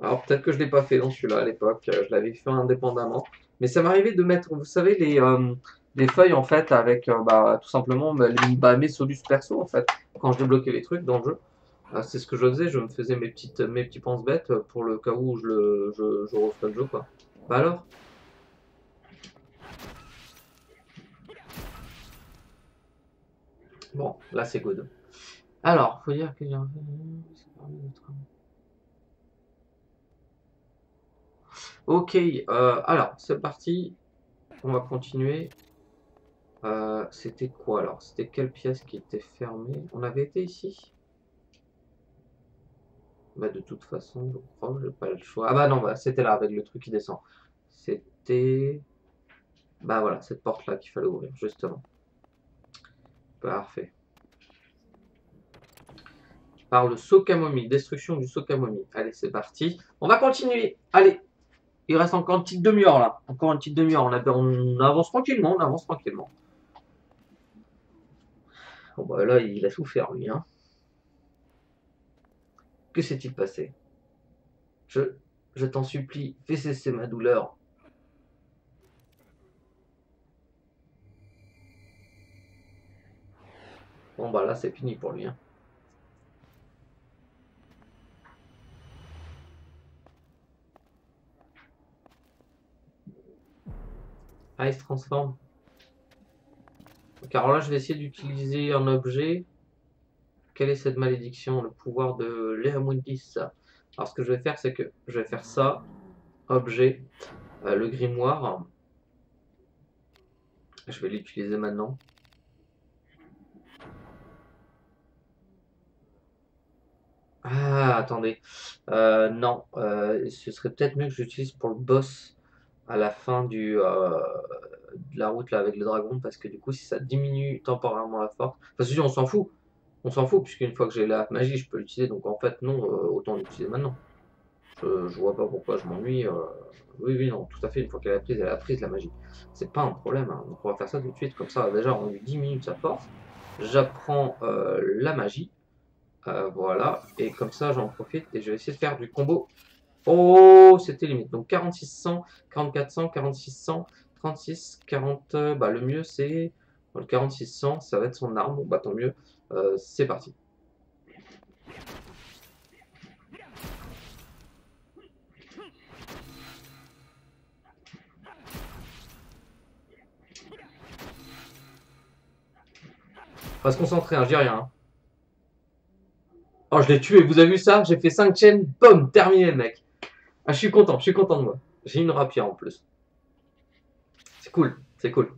[SPEAKER 1] Alors peut-être que je ne l'ai pas fait dans celui-là à l'époque. Je l'avais fait indépendamment. Mais ça m'arrivait de mettre, vous savez, les feuilles en fait avec bah, tout simplement mes solus perso en fait. Quand je débloquais les trucs dans le jeu. C'est ce que je faisais, je me faisais mes petits pense-bêtes pour le cas où je referais le jeu quoi. Bah alors? Bon, là c'est good. Alors, faut dire que j'ai un... Ok, alors c'est parti. On va continuer. C'était quoi alors? C'était quelle pièce qui était fermée? On avait été ici? Bah de toute façon, je crois que j'ai pas le choix. Ah bah non, bah, c'était là avec le truc qui descend. C'était... Bah voilà, cette porte-là qu'il fallait ouvrir, justement. Parfait. Par le Sokamomi, destruction du Sokamomi. Allez, c'est parti. On va continuer. Allez, il reste encore une petite demi-heure là. Encore une petite demi-heure. On avance tranquillement, on avance tranquillement. Bon bah là, il a souffert lui. Hein. Que s'est-il passé? Je t'en supplie, fais cesser ma douleur. Bon bah là, c'est fini pour lui. Hein. Ah, il se transforme. Donc, alors là, je vais essayer d'utiliser un objet. Quelle est cette malédiction? Le pouvoir de Leamundis. Alors ce que je vais faire, c'est que je vais faire ça. Objet. Le grimoire. Je vais l'utiliser maintenant. Ah, attendez. Non, ce serait peut-être mieux que j'utilise pour le boss à la fin de la route là avec le dragon, parce que du coup, si ça diminue temporairement la force, parce que si on s'en fout, puisqu'une fois que j'ai la magie, je peux l'utiliser, donc en fait, non, autant l'utiliser maintenant. Je vois pas pourquoi je m'ennuie. Oui, oui, non, tout à fait, une fois qu'elle a prise la magie. C'est pas un problème, hein. Donc on va faire ça tout de suite, comme ça, déjà, on lui diminue sa force. J'apprends la magie. Voilà, et comme ça j'en profite et je vais essayer de faire du combo. Oh, c'était limite. Donc 4600, 4400, 4600, 36, 40. Bah, le mieux c'est le 4600, ça va être son arme. Bon, bah tant mieux. C'est parti. On va se concentrer, hein, je dis rien. Hein. Oh, je l'ai tué, vous avez vu ça? J'ai fait 5 chaînes, boum, terminé le mec. Ah, je suis content de moi. J'ai une rapière en plus. C'est cool, c'est cool.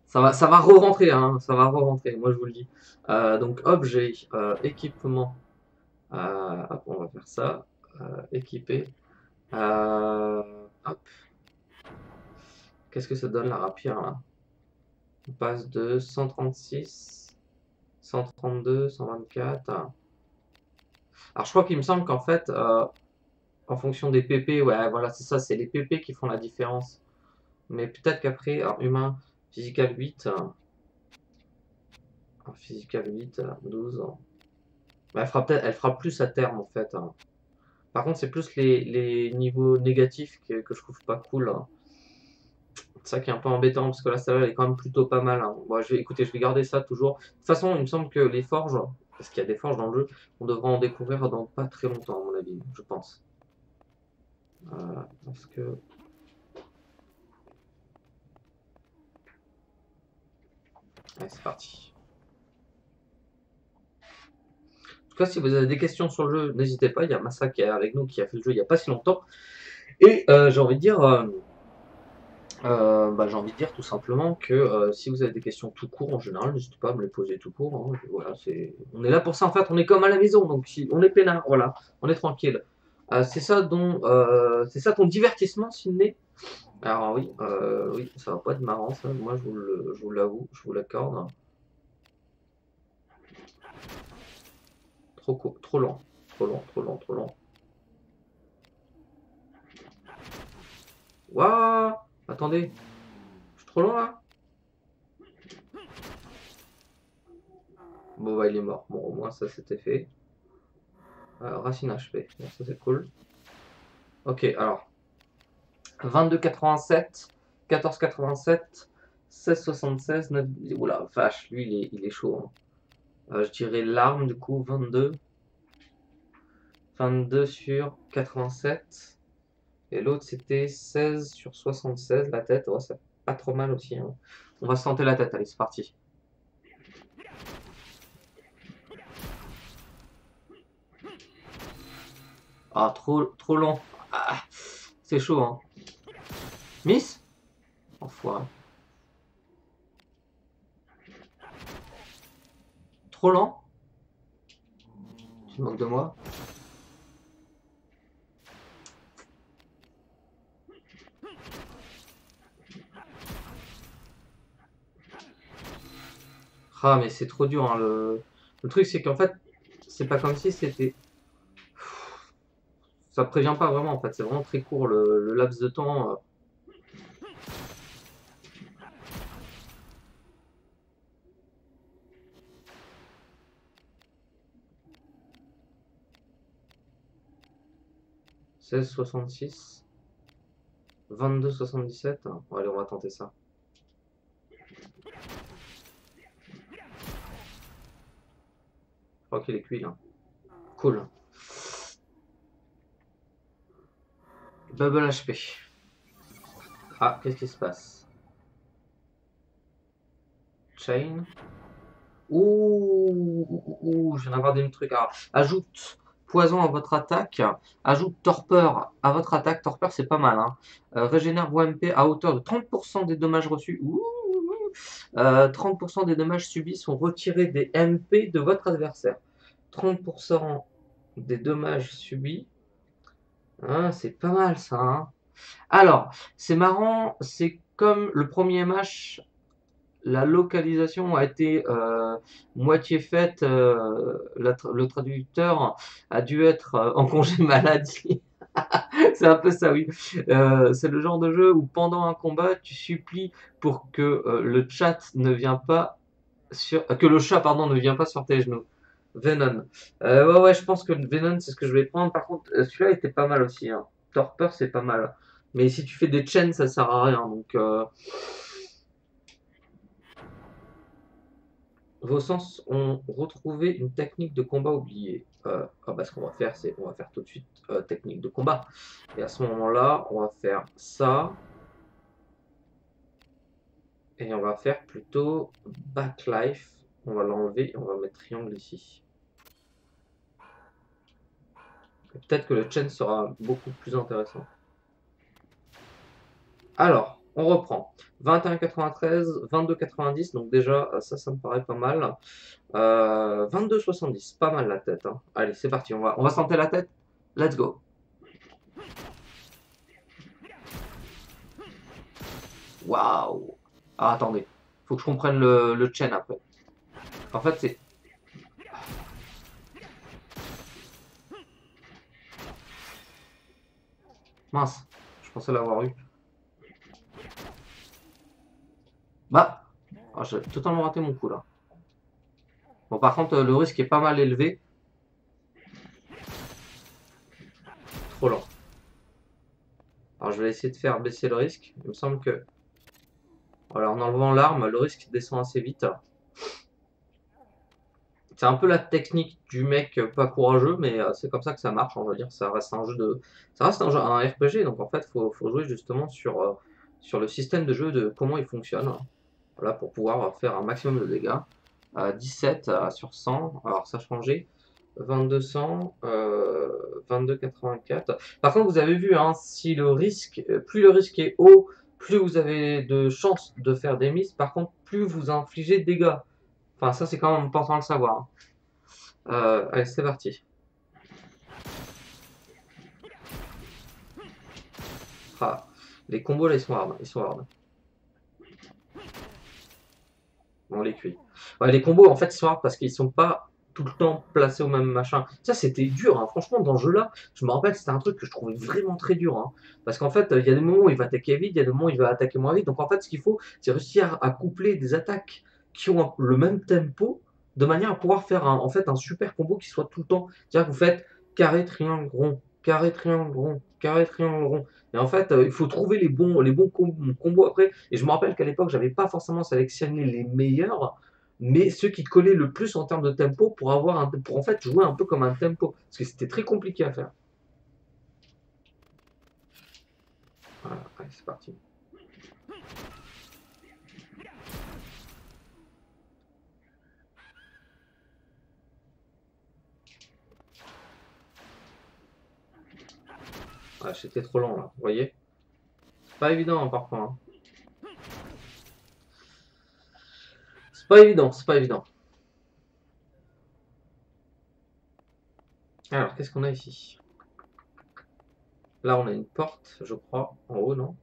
[SPEAKER 1] Ça va re-rentrer, hein, ça va re-rentrer, moi je vous le dis. Donc objet, équipement. Hop, on va faire ça. Équiper. Hop. Qu'est-ce que ça donne la rapière là? On passe de 136, 132, 124. Alors je crois qu'il me semble qu'en fait, en fonction des PP, ouais, voilà, c'est ça, c'est les PP qui font la différence. Mais peut-être qu'après, alors humain, physical 8, physical 8, 12. Bah, elle fera plus à terme en fait. Hein. Par contre, c'est plus les niveaux négatifs que je trouve pas cool. Hein. C'est ça qui est un peu embêtant parce que là, celle-là, elle est quand même plutôt pas mal. Hein. Bon, écoutez, je vais garder ça toujours. De toute façon, il me semble que les forges, parce qu'il y a des forges dans le jeu, on devra en découvrir dans pas très longtemps, à mon avis, je pense. Parce que. Allez, c'est parti. En tout cas, si vous avez des questions sur le jeu, n'hésitez pas. Il y a Massa qui est avec nous, qui a fait le jeu il n'y a pas si longtemps. Et j'ai envie de dire. Bah, j'ai envie de dire tout simplement que si vous avez des questions tout court en général, n'hésitez pas à me les poser tout court. Hein. Voilà, on est là pour ça en fait, on est comme à la maison, donc si on est peinard, voilà, on est tranquille. C'est ça ton divertissement, Sydney. Alors oui, oui, ça va pas être marrant ça, moi je vous l'avoue, je vous l'accorde. Trop court, trop lent, trop lent, trop lent, trop lent. Waouh, attendez, je suis trop lent là. Bon bah il est mort, bon au moins ça c'était fait. Racine HP, bon, ça c'est cool. Ok, alors 22,87, 14,87, 16,76, 9. Oula, vache, lui il est chaud. Hein. Je dirais l'arme du coup, 22. 22 sur 87. Et l'autre c'était 16 sur 76, la tête. Ouais, c'est pas trop mal aussi. Hein. On va se tenter la tête, allez, c'est parti. Ah, trop lent. Ah, c'est chaud, hein. Miss? Enfoiré. Trop lent? Tu te moques de moi? Ah, mais c'est trop dur, hein, le truc, c'est qu'en fait, c'est pas comme si c'était... Ça prévient pas vraiment, en fait. C'est vraiment très court, le laps de temps. 16,66. 22,77. Bon, allez, on va tenter ça. Je crois qu'il est cuit, là. Cool. Bubble HP. Ah, qu'est-ce qui se passe? Chain. Ouh, je viens d'avoir des trucs. Alors, ajoute poison à votre attaque. Ajoute torpeur à votre attaque. Torpeur, c'est pas mal, hein. Régénère vos MP à hauteur de 30% des dommages reçus. Ouh. 30% des dommages subis sont retirés des MP de votre adversaire. 30% des dommages subis. Ah, c'est pas mal ça, hein. Alors, c'est marrant, c'est comme le premier match, la localisation a été moitié faite, le traducteur a dû être en congé maladie. C'est un peu ça, oui. C'est le genre de jeu où pendant un combat, tu supplies pour que le chat ne vient pas que le chat, pardon, ne vient pas sur tes genoux. Venom. Ouais, je pense que Venom, c'est ce que je vais prendre. Par contre, celui-là était pas mal aussi, hein. Torpeur, c'est pas mal. Mais si tu fais des chains, ça sert à rien. Donc, vos sens ont retrouvé une technique de combat oubliée. Ce qu'on va faire, c'est on va faire tout de suite technique de combat. Et à ce moment-là, on va faire ça. Et on va faire plutôt backlife. On va l'enlever et on va mettre triangle ici. Peut-être que le chain sera beaucoup plus intéressant. Alors, on reprend. 21,93, 22,90. Donc déjà, ça me paraît pas mal. 22,70. Pas mal la tête, hein. Allez, c'est parti. On va se tenter la tête. Let's go. Waouh. Ah, attendez. Faut que je comprenne le chain après. En fait, c'est... Mince. Je pensais l'avoir eu. Bah. Ah, j'ai totalement raté mon coup là. Bon, par contre, le risque est pas mal élevé. Trop lent. Alors, je vais essayer de faire baisser le risque. Il me semble que... Voilà, en enlevant l'arme, le risque descend assez vite. C'est un peu la technique du mec pas courageux, mais c'est comme ça que ça marche, on va dire. Ça reste un jeu de... Ça reste un RPG, donc en fait, faut jouer justement sur le système de jeu, de comment il fonctionne. Voilà, pour pouvoir faire un maximum de dégâts. 17 sur 100, alors ça a changé. 2200, 22,84. Par contre, vous avez vu, hein, si le risque, plus le risque est haut, plus vous avez de chances de faire des misses. Par contre, plus vous infligez de dégâts. Enfin, ça, c'est quand même important de le savoir, hein. Allez, c'est parti. Ah, les combos là, ils sont hard. Ils sont hard. On les cuit. Ouais, les combos, en fait, ils sont hard parce qu'ils sont pas tout le temps placés au même machin. Ça, c'était dur, hein. Franchement, dans ce jeu-là, je me rappelle, c'était un truc que je trouvais vraiment très dur, hein. Parce qu'en fait, il y a des moments où il va attaquer vite, il y a des moments où il va attaquer moins vite. Donc, en fait, ce qu'il faut, c'est réussir à coupler des attaques qui ont le même tempo de manière à pouvoir faire en fait, un super combo qui soit tout le temps. C'est-à-dire que vous faites carré, triangle, rond, carré, triangle, rond, carré, triangle, rond. Et en fait, il faut trouver les bons combos après. Et je me rappelle qu'à l'époque, j'avais pas forcément sélectionné les meilleurs, mais ceux qui collaient le plus en termes de tempo pour pour en fait jouer un peu comme un tempo. Parce que c'était très compliqué à faire. Voilà, allez, c'est parti. Ah, j'étais trop lent là, vous voyez? C'est pas évident, hein, parfois, hein. C'est pas évident, c'est pas évident. Alors, qu'est-ce qu'on a ici? Là, on a une porte, je crois, en haut, non?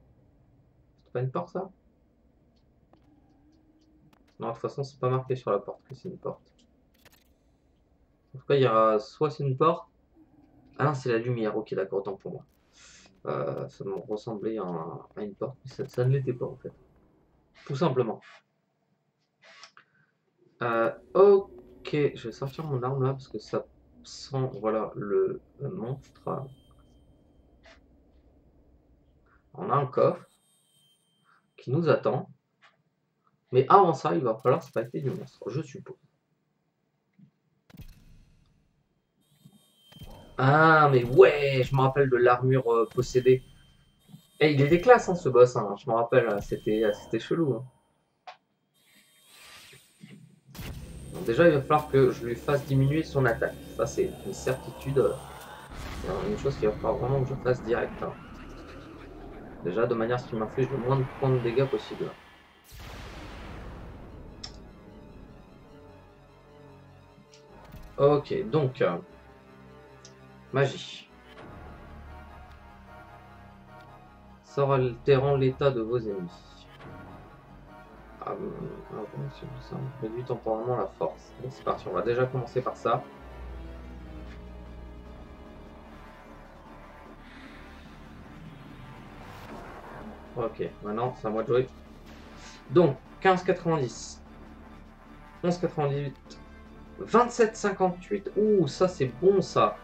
[SPEAKER 1] C'est pas une porte, ça? Non, de toute façon, c'est pas marqué sur la porte que c'est une porte. En tout cas, il y a soit c'est une porte. Ah non, c'est la lumière. Ok, d'accord, autant pour moi. Ça me ressemblait à une porte, mais ça ne l'était pas en fait. Tout simplement. Ok, je vais sortir mon arme là parce que ça sent, voilà, le monstre. On a un coffre qui nous attend. Mais avant ça, il va falloir se passer du monstre, je suppose. Ah, mais ouais, je me rappelle de l'armure possédée. Et il était classe, hein, ce boss, hein, je me rappelle, c'était chelou. Hein. Donc déjà, il va falloir que je lui fasse diminuer son attaque. Ça, c'est une certitude. Une chose qu'il va falloir vraiment que je fasse direct. Hein. Déjà, de manière à ce qu'il m'inflige le moins de points de dégâts possible. Ok, donc, magie. Sort altérant l'état de vos ennemis. Ça réduit temporairement la force. Bon, c'est parti, on va déjà commencer par ça. Ok, maintenant c'est à moi de jouer. Donc, 15,90. 11,98. 27,58. Ouh, ça c'est bon ça.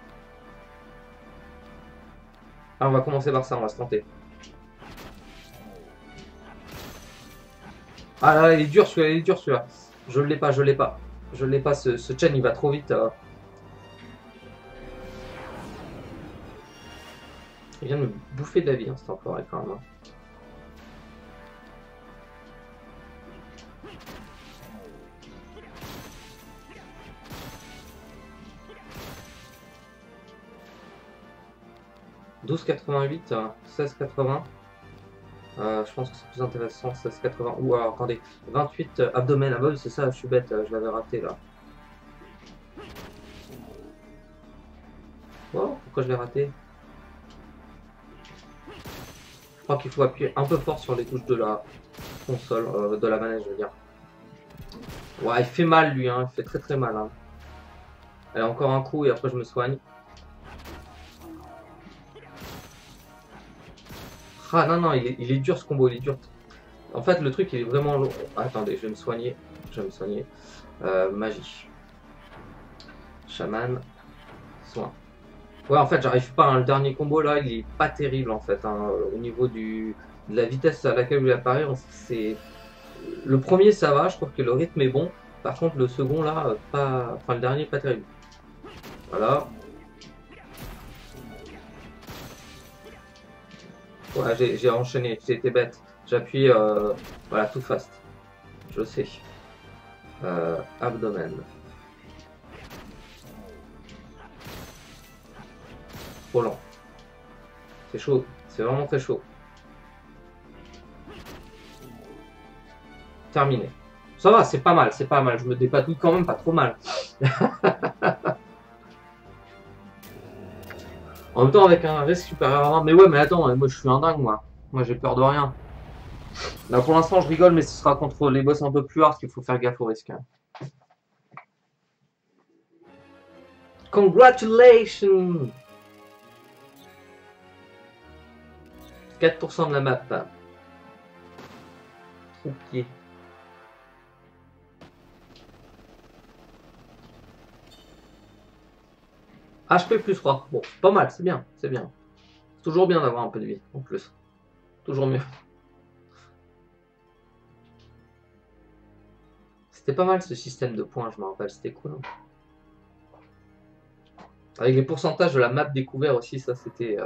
[SPEAKER 1] Ah, on va commencer par ça, on va se tenter. Ah là, il est dur celui-là, il est dur celui-là. Je l'ai pas, je l'ai pas. Je l'ai pas, ce chain il va trop vite. Il vient de me bouffer de la vie, hein, cet enfoiré quand même. Hein. « 12,88, 16,80. Je pense que c'est plus intéressant, 16,80. Ou alors, attendez, 28 abdomen. Ah bah oui, c'est ça, je suis bête, je l'avais raté là. Oh, pourquoi je l'ai raté? Je crois qu'il faut appuyer un peu fort sur les touches de la console, de la manette, je veux dire. Ouais, il fait mal lui, hein, il fait très très mal. Hein. Allez, encore un coup et après je me soigne. Ah non, non, il est dur ce combo, il est dur. En fait, le truc il est vraiment long. Attendez, je vais me soigner. Je vais me soigner. Magie. Chaman. Soin. Ouais, en fait, j'arrive pas. Hein. Le dernier combo là, il est pas terrible en fait. Hein. Au niveau de la vitesse à laquelle il apparaît, c'est. Le premier ça va, je trouve que le rythme est bon. Par contre, le second là, pas. Enfin, le dernier, pas terrible. Voilà. Ouais, j'ai enchaîné, j'ai été bête. J'appuie, voilà, tout fast. Je sais. Abdomen. Trop lent. C'est chaud. C'est vraiment très chaud. Terminé. Ça va, c'est pas mal, c'est pas mal. Je me dépatouille quand même pas trop mal. En même temps, avec un risque supérieur à 1. Mais ouais, mais attends, moi je suis un dingue, moi. Moi j'ai peur de rien. Là pour l'instant, je rigole, mais ce sera contre les boss un peu plus hard qu'il faut faire gaffe au risque. Hein. Congratulations! 4% de la map. Ok. HP plus 3. Bon, pas mal, c'est bien, c'est bien. C'est toujours bien d'avoir un peu de vie, en plus. Toujours mieux. C'était pas mal ce système de points, je me rappelle, c'était cool. Hein. Avec les pourcentages de la map découvert aussi, ça c'était...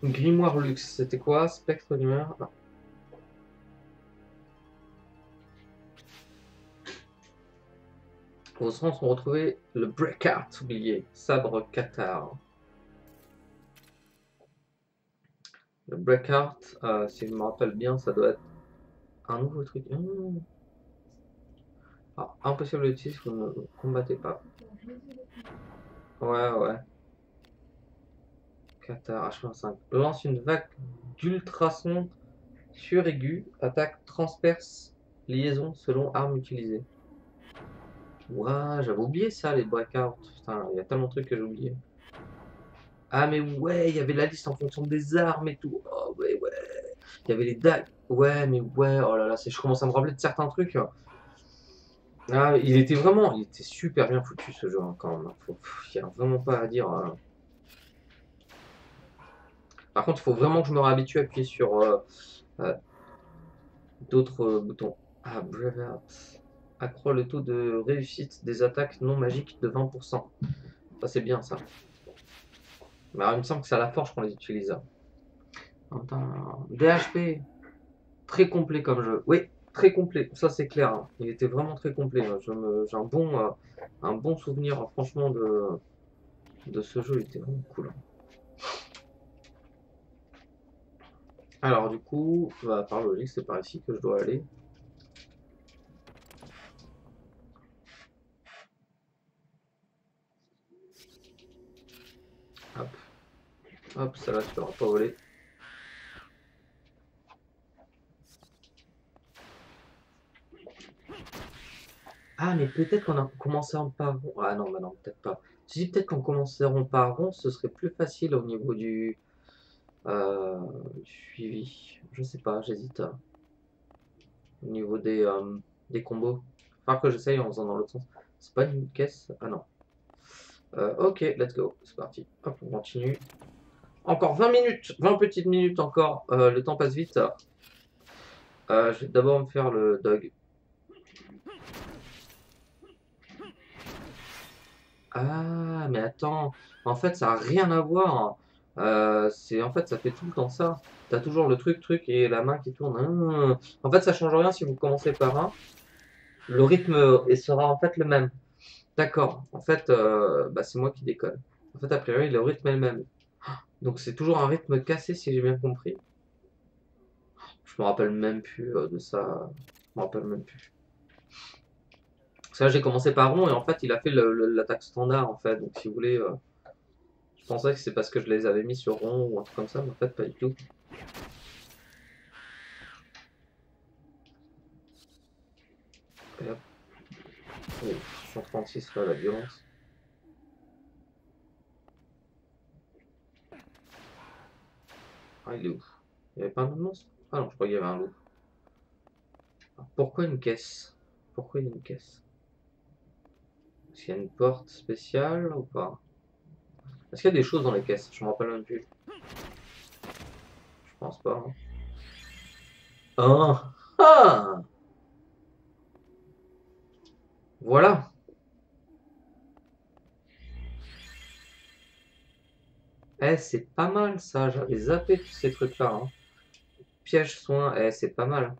[SPEAKER 1] Grimoire luxe, c'était quoi? Spectre d'humeur? Non. Aux sens on retrouvait le Breakheart oublié, sabre Qatar. Le Breakheart, si je me rappelle bien, ça doit être un nouveau truc. Ah, impossible de l'utiliser si vous ne combattez pas. Ouais, ouais. Qatar H25. Lance une vague d'ultrasons suraigus. Attaque transperce Liaison selon arme utilisée. Ouah, j'avais oublié ça, les breakouts. Putain, il y a tellement de trucs que j'ai oublié. Ah, mais ouais, il y avait la liste en fonction des armes et tout. Oh, ouais, ouais. Il y avait les dagues. Ouais, mais ouais, oh là là, je commence à me rappeler de certains trucs. Ah, il était super bien foutu ce jeu hein, quand même. Il n'y a vraiment pas à dire. Par contre, il faut vraiment que je me réhabitue à appuyer sur euh, d'autres boutons. Ah, Braveheart. Accroît le taux de réussite des attaques non magiques de 20%. Ça, c'est bien ça. Mais alors, il me semble que c'est à la forge qu'on les utilise. Attends, DHP. Très complet comme jeu. Oui, très complet. Ça, c'est clair. Hein. Il était vraiment très complet. Hein. J'ai un bon souvenir, franchement, de ce jeu. Il était vraiment cool. Hein. Alors, du coup, bah, par logique, c'est par ici que je dois aller. Hop. Hop, ça là, tu l'auras pas volé. Ah, mais peut-être qu'on a commencé en par rond. Ah non, bah non, peut-être pas. Si peut-être qu'en commençant par rond, ce serait plus facile au niveau euh, du suivi. Je sais pas, j'hésite. Au niveau des combos. Faut que j'essaye en faisant dans l'autre sens. C'est pas une caisse. Ah non. Ok, let's go. C'est parti. Hop, on continue. Encore 20 minutes. 20 petites minutes encore. Le temps passe vite. Je vais d'abord me faire le dog. Ah, mais attends, en fait, ça a rien à voir. En fait, ça fait tout le temps ça. T'as toujours le truc et la main qui tourne. En fait, ça change rien si vous commencez par un. Le rythme sera en fait le même. D'accord. En fait, bah, c'est moi qui déconne. En fait, a priori, le rythme est le même. Donc, c'est toujours un rythme cassé si j'ai bien compris. Je me rappelle même plus de ça. Je me rappelle même plus. Parce que là, j'ai commencé par rond et en fait, il a fait l'attaque standard en fait. Donc, si vous voulez. Je pensais que c'est parce que je les avais mis sur rond ou un truc comme ça, mais en fait pas du tout. Et hop. Oh, 136 là, la violence. Ah, il est où? Il n'y avait pas un autre monstre? Ah non, je crois qu'il y avait un loup. Alors, pourquoi une caisse? Pourquoi il y a une caisse? Est-ce qu'il y a une porte spéciale ou pas? Est-ce qu'il y a des choses dans les caisses? Je me rappelle même plus. Je pense pas. Hein. Ah! Ah! Voilà! Eh, c'est pas mal ça, j'avais zappé tous ces trucs-là. Hein. Piège soin, eh, c'est pas mal.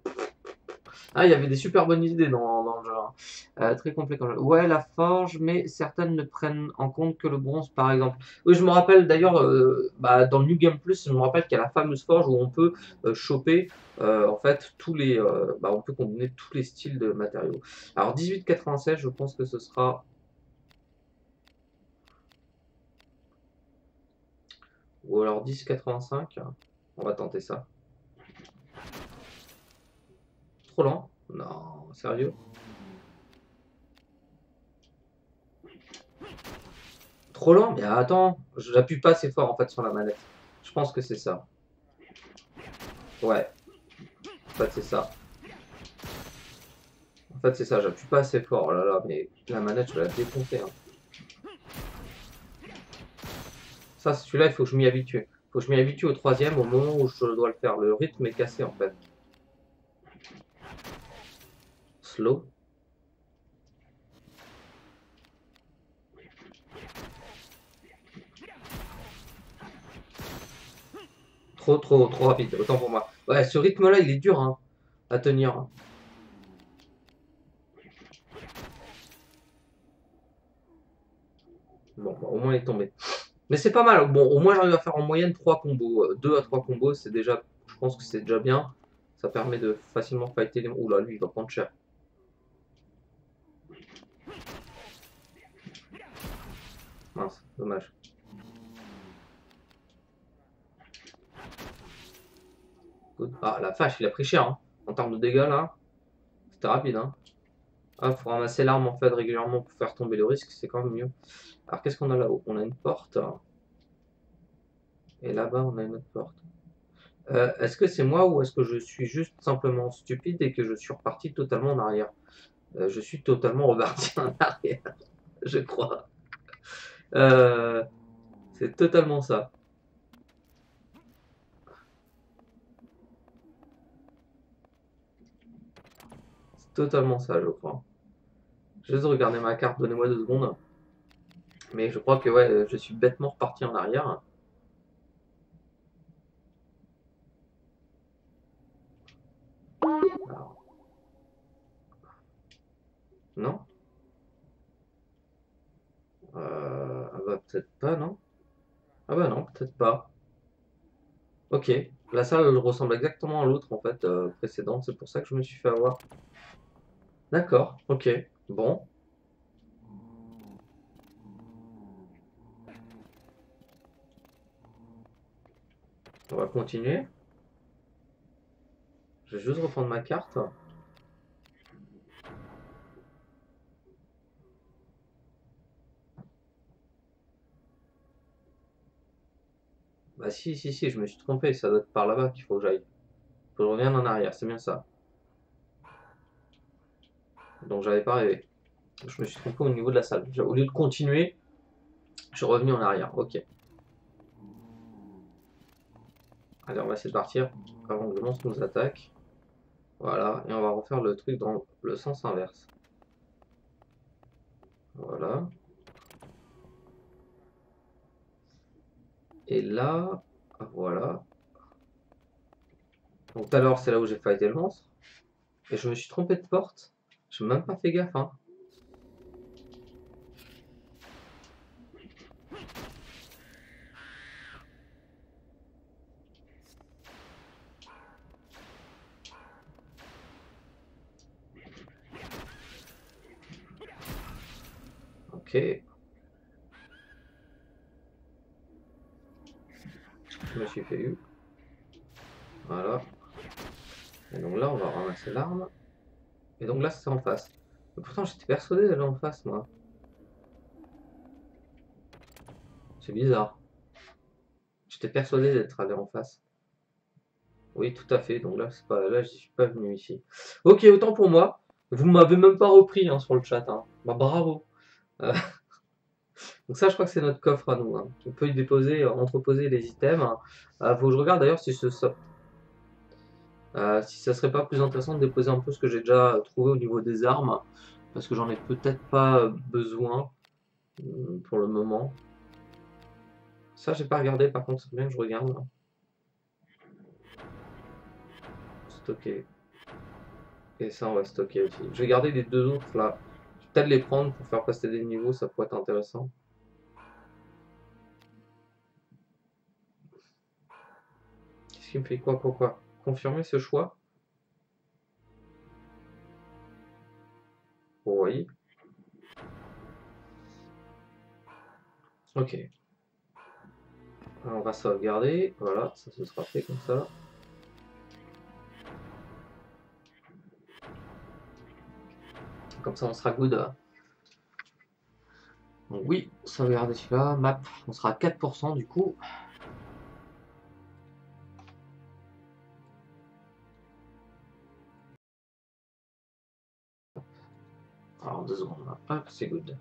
[SPEAKER 1] Ah, il y avait des super bonnes idées dans le jeu. Hein. Très complet comme jeu. Ouais, la forge, mais certaines ne prennent en compte que le bronze, par exemple. Oui, je me rappelle d'ailleurs, bah, dans le New Game Plus, je me rappelle qu'il y a la fameuse forge où on peut choper, en fait, bah, on peut combiner tous les styles de matériaux. Alors, 18,96, je pense que ce sera. Ou alors 10,85. On va tenter ça. Trop lent? Non, sérieux? Trop lent? Mais attends, j'appuie pas assez fort en fait sur la manette. Je pense que c'est ça. Ouais, en fait c'est ça. En fait c'est ça, j'appuie pas assez fort. Oh là là, mais la manette je vais la défoncer. Hein. Ça, celui-là, il faut que je m'y habitue. Il faut que je m'y habitue au troisième au moment où je dois le faire. Le rythme est cassé en fait. Slow. Trop rapide. Autant pour moi. Ouais, ce rythme-là, il est dur hein, à tenir. Hein. Bon, bah, au moins il est tombé. Mais c'est pas mal. Bon, au moins j'arrive à faire en moyenne 3 combos. 2 à 3 combos, c'est déjà. Je pense que c'est déjà bien. Ça permet de facilement fighter les. Oula, lui, il va prendre cher. Mince, dommage. Ah, la vache, il a pris cher. Hein. En termes de dégâts, là. c'était rapide, hein. Ah, faut ramasser l'arme en fait régulièrement pour faire tomber le risque, c'est quand même mieux. Alors qu'est-ce qu'on a là-haut? On a une porte. Et là-bas, on a une autre porte. Est-ce que c'est moi ou est-ce que je suis juste simplement stupide et que je suis reparti totalement en arrière? Je suis totalement reparti en arrière, je crois. Euh, c'est totalement ça. C'est totalement ça, je crois. Je vais juste regarder ma carte, donnez-moi 2 secondes. Mais je crois que ouais, je suis bêtement reparti en arrière. Alors, non? Ah bah peut-être pas, non? Ah bah non, peut-être pas. Ok, la salle elle ressemble exactement à l'autre en fait précédente, c'est pour ça que je me suis fait avoir. D'accord, ok, bon, on va continuer. Je vais juste reprendre ma carte. Bah si, je me suis trompé, ça doit être par là-bas qu'il faut que j'aille. Faut que je revienne en arrière, c'est bien ça. Donc j'avais pas rêvé. Je me suis trompé au niveau de la salle. Au lieu de continuer, je suis revenu en arrière, ok. Allez, on va essayer de partir avant que le monstre nous attaque. Voilà, et on va refaire le truc dans le sens inverse. Voilà. Et là, voilà. Donc tout à l'heure, c'est là où j'ai fighté le monstre. Et je me suis trompé de porte. J'ai même pas fait gaffe, hein. Ok. Je me suis fait eu. Voilà. Et donc là, on va ramasser l'arme. Et donc là, c'est en face. Mais pourtant, j'étais persuadé d'aller en face, moi. C'est bizarre. J'étais persuadé d'être allé en face. Oui, tout à fait. Donc là, c'est pas là, je suis pas venu ici. Ok, autant pour moi. Vous m'avez même pas repris hein, sur le chat. Hein. Bah, bravo. Euh, donc ça, je crois que c'est notre coffre à nous. Hein. On peut y déposer, entreposer les items. Faut que je regarde d'ailleurs si ça serait pas plus intéressant de déposer un peu ce que j'ai déjà trouvé au niveau des armes. Parce que j'en ai peut-être pas besoin pour le moment. Ça, j'ai pas regardé, par contre, c'est bien que je regarde. Stocker. Et ça, on va stocker aussi. Je vais garder les 2 autres là. Je vais peut-être les prendre pour faire passer des niveaux, ça pourrait être intéressant. Qu'est-ce qui me fait quoi? Confirmer ce choix? Oui. Ok. Alors, on va sauvegarder. Voilà, ça se sera fait comme ça. Comme ça, on sera good. Donc, oui, sauvegarder celui-là. Map, on sera à 4% du coup. Alors, 2 secondes. Hop, c'est good.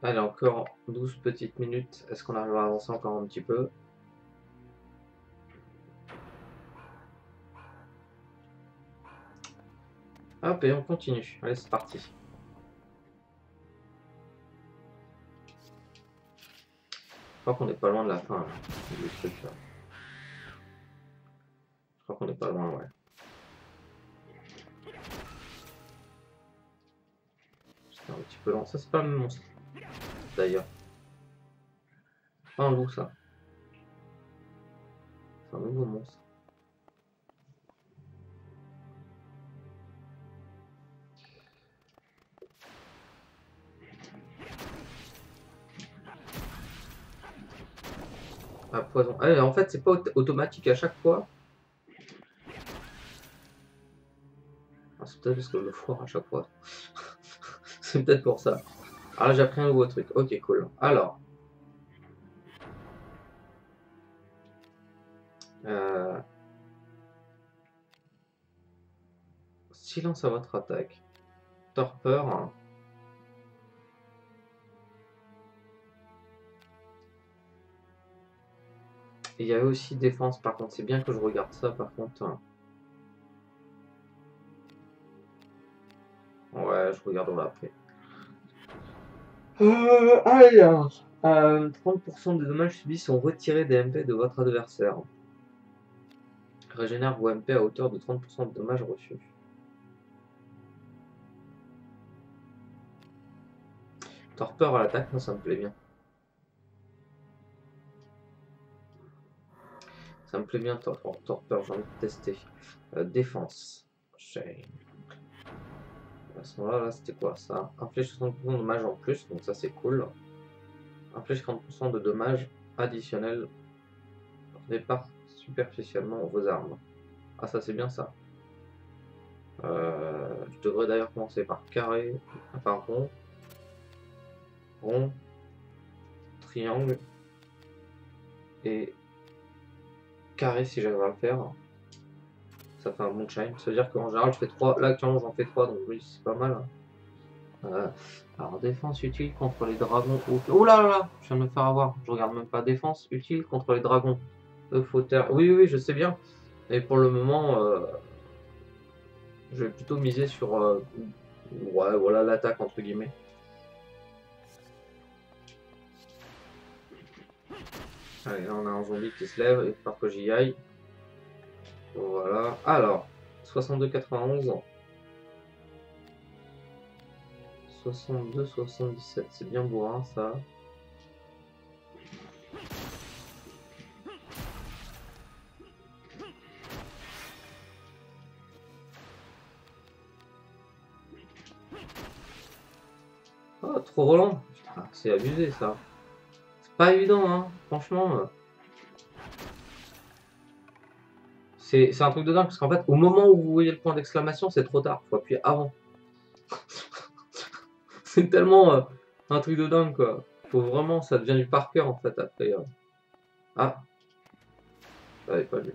[SPEAKER 1] Allez, encore 12 petites minutes. Est-ce qu'on arrive à avancer encore un petit peu? Hop, et on continue. Allez, c'est parti. Je crois qu'on n'est pas loin de la fin là, du truc là. Je crois qu'on n'est pas loin, ouais. C'était un petit peu lent. Ça, c'est pas le même monstre d'ailleurs. Pas un loup, ça. C'est un nouveau monstre. Ah, poison. Ah, en fait, c'est pas automatique à chaque fois. Ah, c'est peut-être parce que je le foire à chaque fois. C'est peut-être pour ça. Alors là, j'ai appris un nouveau truc. Ok, cool. Alors. Silence à votre attaque. Torpeur. Hein. Et il y avait aussi défense, par contre. C'est bien que je regarde ça, par contre. Hein. Ouais, je regarderai après. Alors, 30% des dommages subis sont retirés des MP de votre adversaire. Régénère vos MP à hauteur de 30% de dommages reçus. Torpeur à l'attaque, moi ça me plaît bien. Ça me plaît bien, torpeur, j'ai envie de tester. Défense. Shame. À ce moment-là, là, c'était quoi ça? Inflige 60% de dommages en plus, donc ça c'est cool. Inflige 30% de dommages additionnels. Répare superficiellement vos armes. Ah, ça c'est bien ça. Je devrais d'ailleurs commencer par carré, par rond, rond, triangle et carré si j'arrive à le faire. Ça fait un bon chain. Ça veut dire qu'en général je fais 3. Là actuellement j'en fais 3, donc oui c'est pas mal. Alors défense utile contre les dragons. Oh là là là, je viens de me faire avoir. Je regarde même pas défense utile contre les dragons. Fauteurs. Oui, oui, je sais bien. Mais pour le moment, je vais plutôt miser sur ouais, voilà l'attaque entre guillemets. Allez, là on a un zombie qui se lève, il faut que j'y aille. Voilà. Alors, 62,91. 62,77. C'est bien bourrin ça. Oh, trop Roland. C'est abusé ça. C'est pas évident, hein. Franchement. C'est un truc de dingue parce qu'en fait, au moment où vous voyez le point d'exclamation, c'est trop tard. Faut appuyer avant. C'est tellement un truc de dingue quoi. Faut vraiment, ça devient du par cœur en fait après. Ah, j'avais pas vu.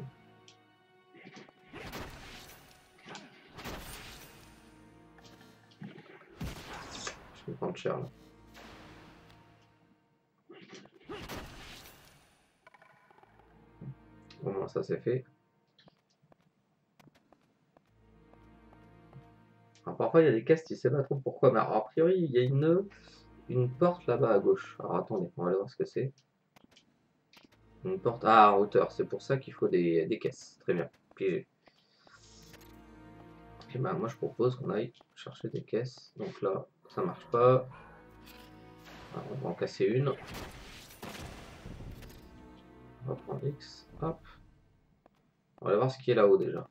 [SPEAKER 1] Je vais prendre cher là. Au moins ça c'est fait. Alors, parfois il y a des caisses, tu sais pas trop pourquoi, mais alors, a priori il y a une porte là-bas à gauche. Alors attendez, on va aller voir ce que c'est. Une porte en hauteur, c'est pour ça qu'il faut des caisses. Très bien, pigé. Et ben moi je propose qu'on aille chercher des caisses. Donc là, ça marche pas. Alors, on va en casser une. On va prendre X. Hop. On va aller voir ce qui est là-haut déjà.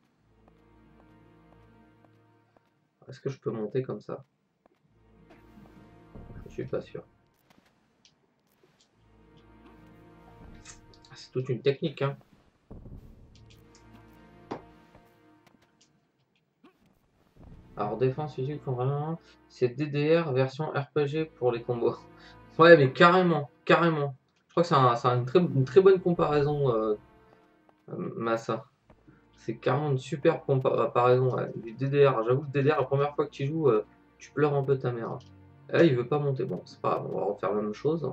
[SPEAKER 1] Est-ce que je peux monter comme ça? Je suis pas sûr. C'est toute une technique, hein. Alors défense utile contre un, c'est DDR version RPG pour les combos. Ouais, mais carrément, carrément. Je crois que c'est une très bonne comparaison, Massa. C'est carrément une super comparaison. Ouais. Du DDR, j'avoue que DDR, la première fois que tu joues, tu pleures un peu ta mère. Et là, il veut pas monter. Bon, c'est pas grave, on va refaire la même chose.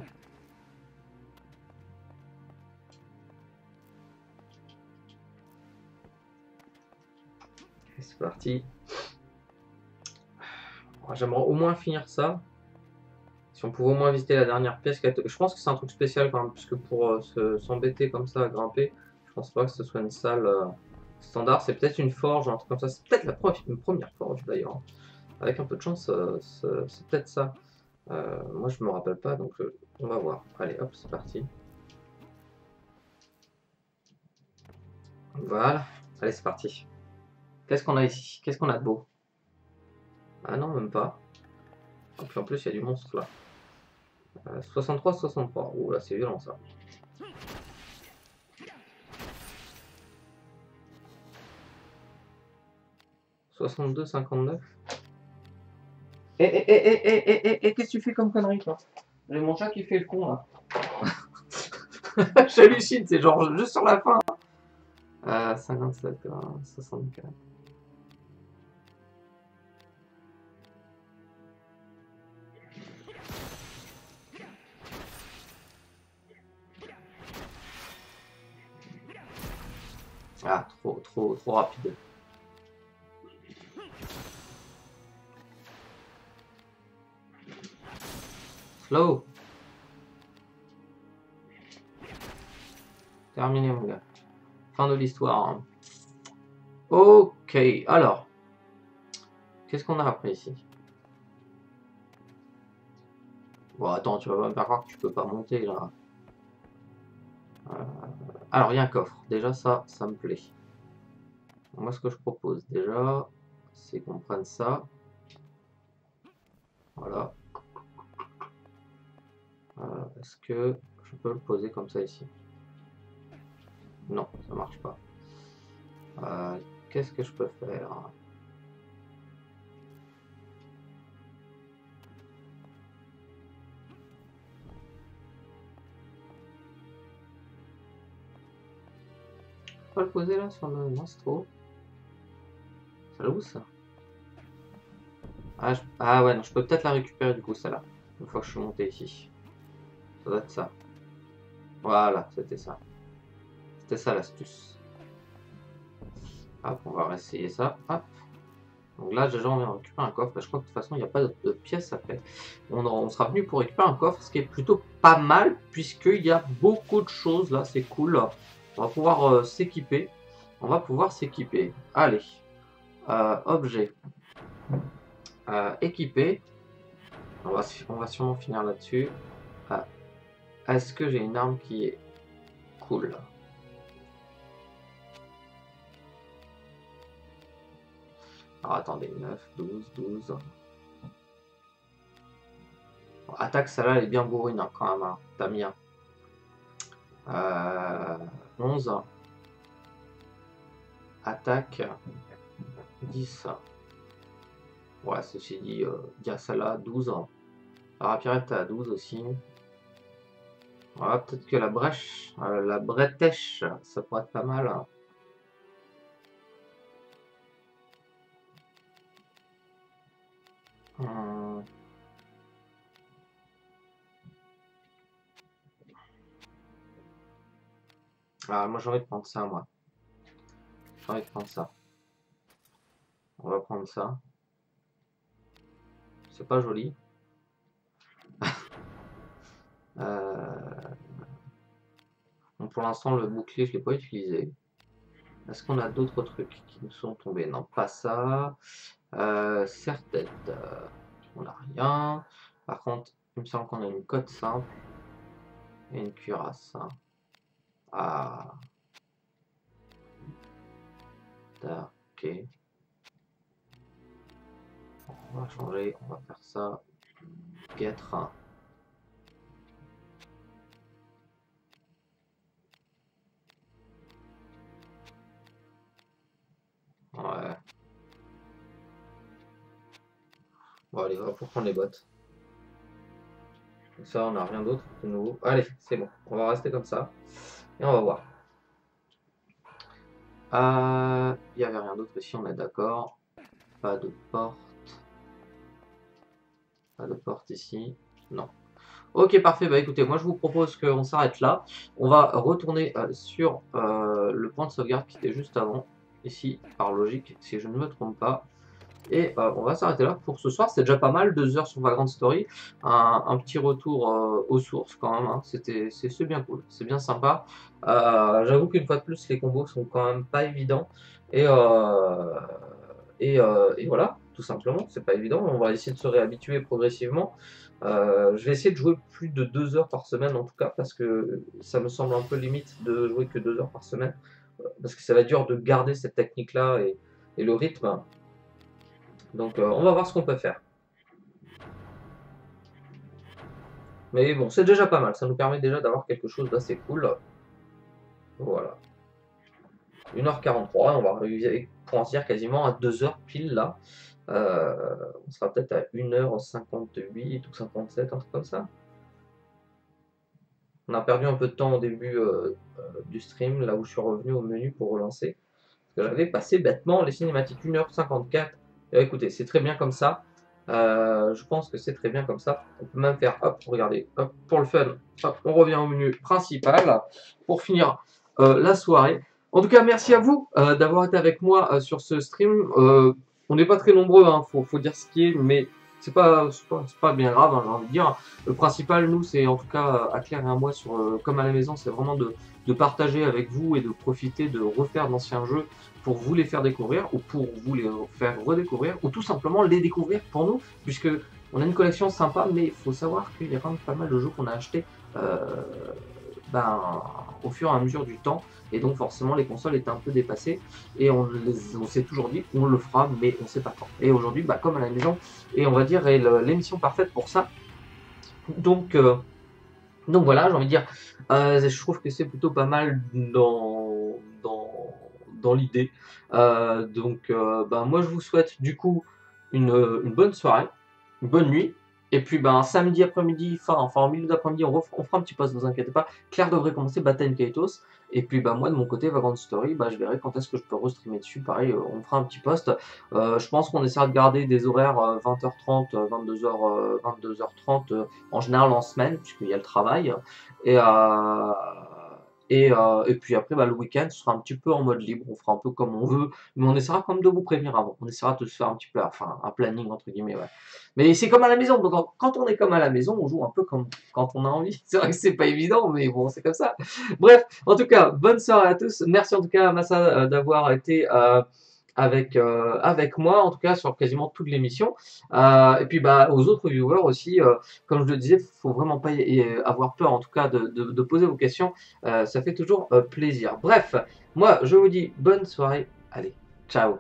[SPEAKER 1] C'est parti. J'aimerais au moins finir ça. Si on pouvait au moins visiter la dernière pièce. Je pense que c'est un truc spécial quand même, puisque pour s'embêter comme ça à grimper, je pense pas que ce soit une salle standard. C'est peut-être une forge, un truc comme ça. C'est peut-être une première forge d'ailleurs. Avec un peu de chance, c'est peut-être ça. Moi je me rappelle pas, donc on va voir. Allez, hop, c'est parti. Voilà. Allez, c'est parti. Qu'est-ce qu'on a ici? Qu'est-ce qu'on a de beau? Ah non, même pas. Et puis en plus, il y a du monstre là. 63-63. Ouh là, c'est violent ça. 62, 59. Et qu'est-ce que tu fais comme connerie, toi? J'ai mon chat qui fait le con, là. J'hallucine, c'est genre juste sur la fin. 57, 64. Ah, trop rapide. Slow. Terminé, mon gars. Fin de l'histoire. Hein. Ok, alors. Qu'est-ce qu'on a après ici? Bon, attends, tu vas pas me faire croire que tu peux pas monter, là. Alors, il y a un coffre. Déjà, ça me plaît. Moi, ce que je propose, déjà, c'est qu'on prenne ça. Voilà. Est-ce que je peux le poser comme ça ici? Non, ça marche pas. Qu'est-ce que je peux faire? Je peux le poser là sur le monstro? C'est là où ça? Ah ouais, non, je peux peut-être la récupérer du coup, celle-là. Une fois que je suis monté ici. Ça doit être ça. Voilà, c'était ça. C'était ça l'astuce. Hop, on va essayer ça. Hop. Donc là, déjà, on vient récupérer un coffre. Je crois que de toute façon, il n'y a pas de pièces après. On sera venu pour récupérer un coffre, ce qui est plutôt pas mal, puisqu'il y a beaucoup de choses là. C'est cool. On va pouvoir s'équiper. On va pouvoir s'équiper. Allez. Objet. Équipé. On va sûrement finir là-dessus. Est-ce que j'ai une arme qui est cool? Alors attendez, 9, 12, 12. Bon, attaque, celle-là, elle est bien bourrine hein, quand même, hein. Tamia. 11. Attaque. 10. Ouais, ceci dit, il y a celle-là, 12. La rapirette à 12 aussi. Voilà, peut-être que la brèche, la bretèche, ça pourrait être pas mal. Hein. Ah, moi j'ai envie de prendre ça, moi. J'ai envie de prendre ça. On va prendre ça. C'est pas joli. Bon, pour l'instant, le bouclier, je l'ai pas utilisé. Est-ce qu'on a d'autres trucs qui nous sont tombés? Non, pas ça. Serre-tête. On n'a rien. Par contre, il me semble qu'on a une cote simple. Et une cuirasse. Hein. Ah. Ok. On va changer. On va faire ça. Guêtre. Ouais. Bon, allez, on va prendre les bottes. Ça, on n'a rien d'autre de nouveau. Allez, c'est bon. On va rester comme ça. Et on va voir. Il n'y avait rien d'autre ici, on est d'accord. Pas de porte. Pas de porte ici. Non. Ok, parfait. Bah écoutez, moi je vous propose qu'on s'arrête là. On va retourner sur le point de sauvegarde qui était juste avant. Ici, par logique, si je ne me trompe pas. Et on va s'arrêter là pour ce soir. C'est déjà pas mal, 2 heures sur Vagrant Story. Un petit retour aux sources quand même. Hein. C'est bien cool, c'est bien sympa. J'avoue qu'une fois de plus, les combos sont quand même pas évidents. Et, et voilà, tout simplement, c'est pas évident. On va essayer de se réhabituer progressivement. Je vais essayer de jouer plus de 2 heures par semaine en tout cas, parce que ça me semble un peu limite de jouer que 2 heures par semaine. Parce que ça va être dur de garder cette technique-là et le rythme. Donc on va voir ce qu'on peut faire. Mais bon, c'est déjà pas mal. Ça nous permet déjà d'avoir quelque chose d'assez cool. Voilà. 1h43, on va arriver pour en dire quasiment à 2h pile là. On sera peut-être à 1h58 ou 57, un truc comme ça. On a perdu un peu de temps au début du stream, là où je suis revenu au menu pour relancer. Parce que j'avais passé bêtement les cinématiques 1h54. Et écoutez, c'est très bien comme ça. Je pense que c'est très bien comme ça. On peut même faire, hop, regardez, hop, pour le fun, hop, on revient au menu principal pour finir la soirée. En tout cas, merci à vous d'avoir été avec moi sur ce stream. On n'est pas très nombreux, hein, faut dire ce qui est, mais c'est pas bien grave, hein, j'ai envie de dire. Le principal, nous, c'est en tout cas à Claire et à moi sur Comme à la maison, c'est vraiment de partager avec vous et de profiter de refaire d'anciens jeux pour vous les faire découvrir ou pour vous les faire redécouvrir ou tout simplement les découvrir pour nous, puisque on a une collection sympa, mais il faut savoir qu'il y a quand même pas mal de jeux qu'on a achetés au fur et à mesure du temps, et donc forcément les consoles étaient un peu dépassées et on s'est toujours dit on le fera, mais on sait pas quand. Et aujourd'hui, Comme à la maison, et on va dire est l'émission parfaite pour ça. Donc voilà, j'ai envie de dire, je trouve que c'est plutôt pas mal dans l'idée. Moi je vous souhaite du coup une bonne soirée, une bonne nuit. Et puis samedi après-midi, enfin en milieu d'après-midi, on fera un petit post, ne vous inquiétez pas. Claire devrait commencer Bataille Kaitos. Et puis moi de mon côté, Vagrant Story, je verrai quand est-ce que je peux restreamer dessus. Pareil, on fera un petit post. Je pense qu'on essaiera de garder des horaires 20h30, 22h, 22h30 en général en semaine, puisqu'il y a le travail. Et puis après, le week-end, ce sera un petit peu en mode libre, on fera un peu comme on veut, mais on essaiera quand même de vous prévenir avant. On essaiera de se faire un petit peu, enfin, un planning entre guillemets, ouais. Mais c'est comme à la maison, donc quand on est comme à la maison, on joue un peu comme quand on a envie. C'est vrai que c'est pas évident, mais bon, c'est comme ça. Bref, en tout cas, bonne soirée à tous. Merci en tout cas à Massa d'avoir été avec moi, en tout cas sur quasiment toute l'émission. Et puis aux autres viewers aussi, comme je le disais, faut vraiment pas avoir peur en tout cas de poser vos questions. Ça fait toujours plaisir. Bref, moi je vous dis bonne soirée. Allez, ciao.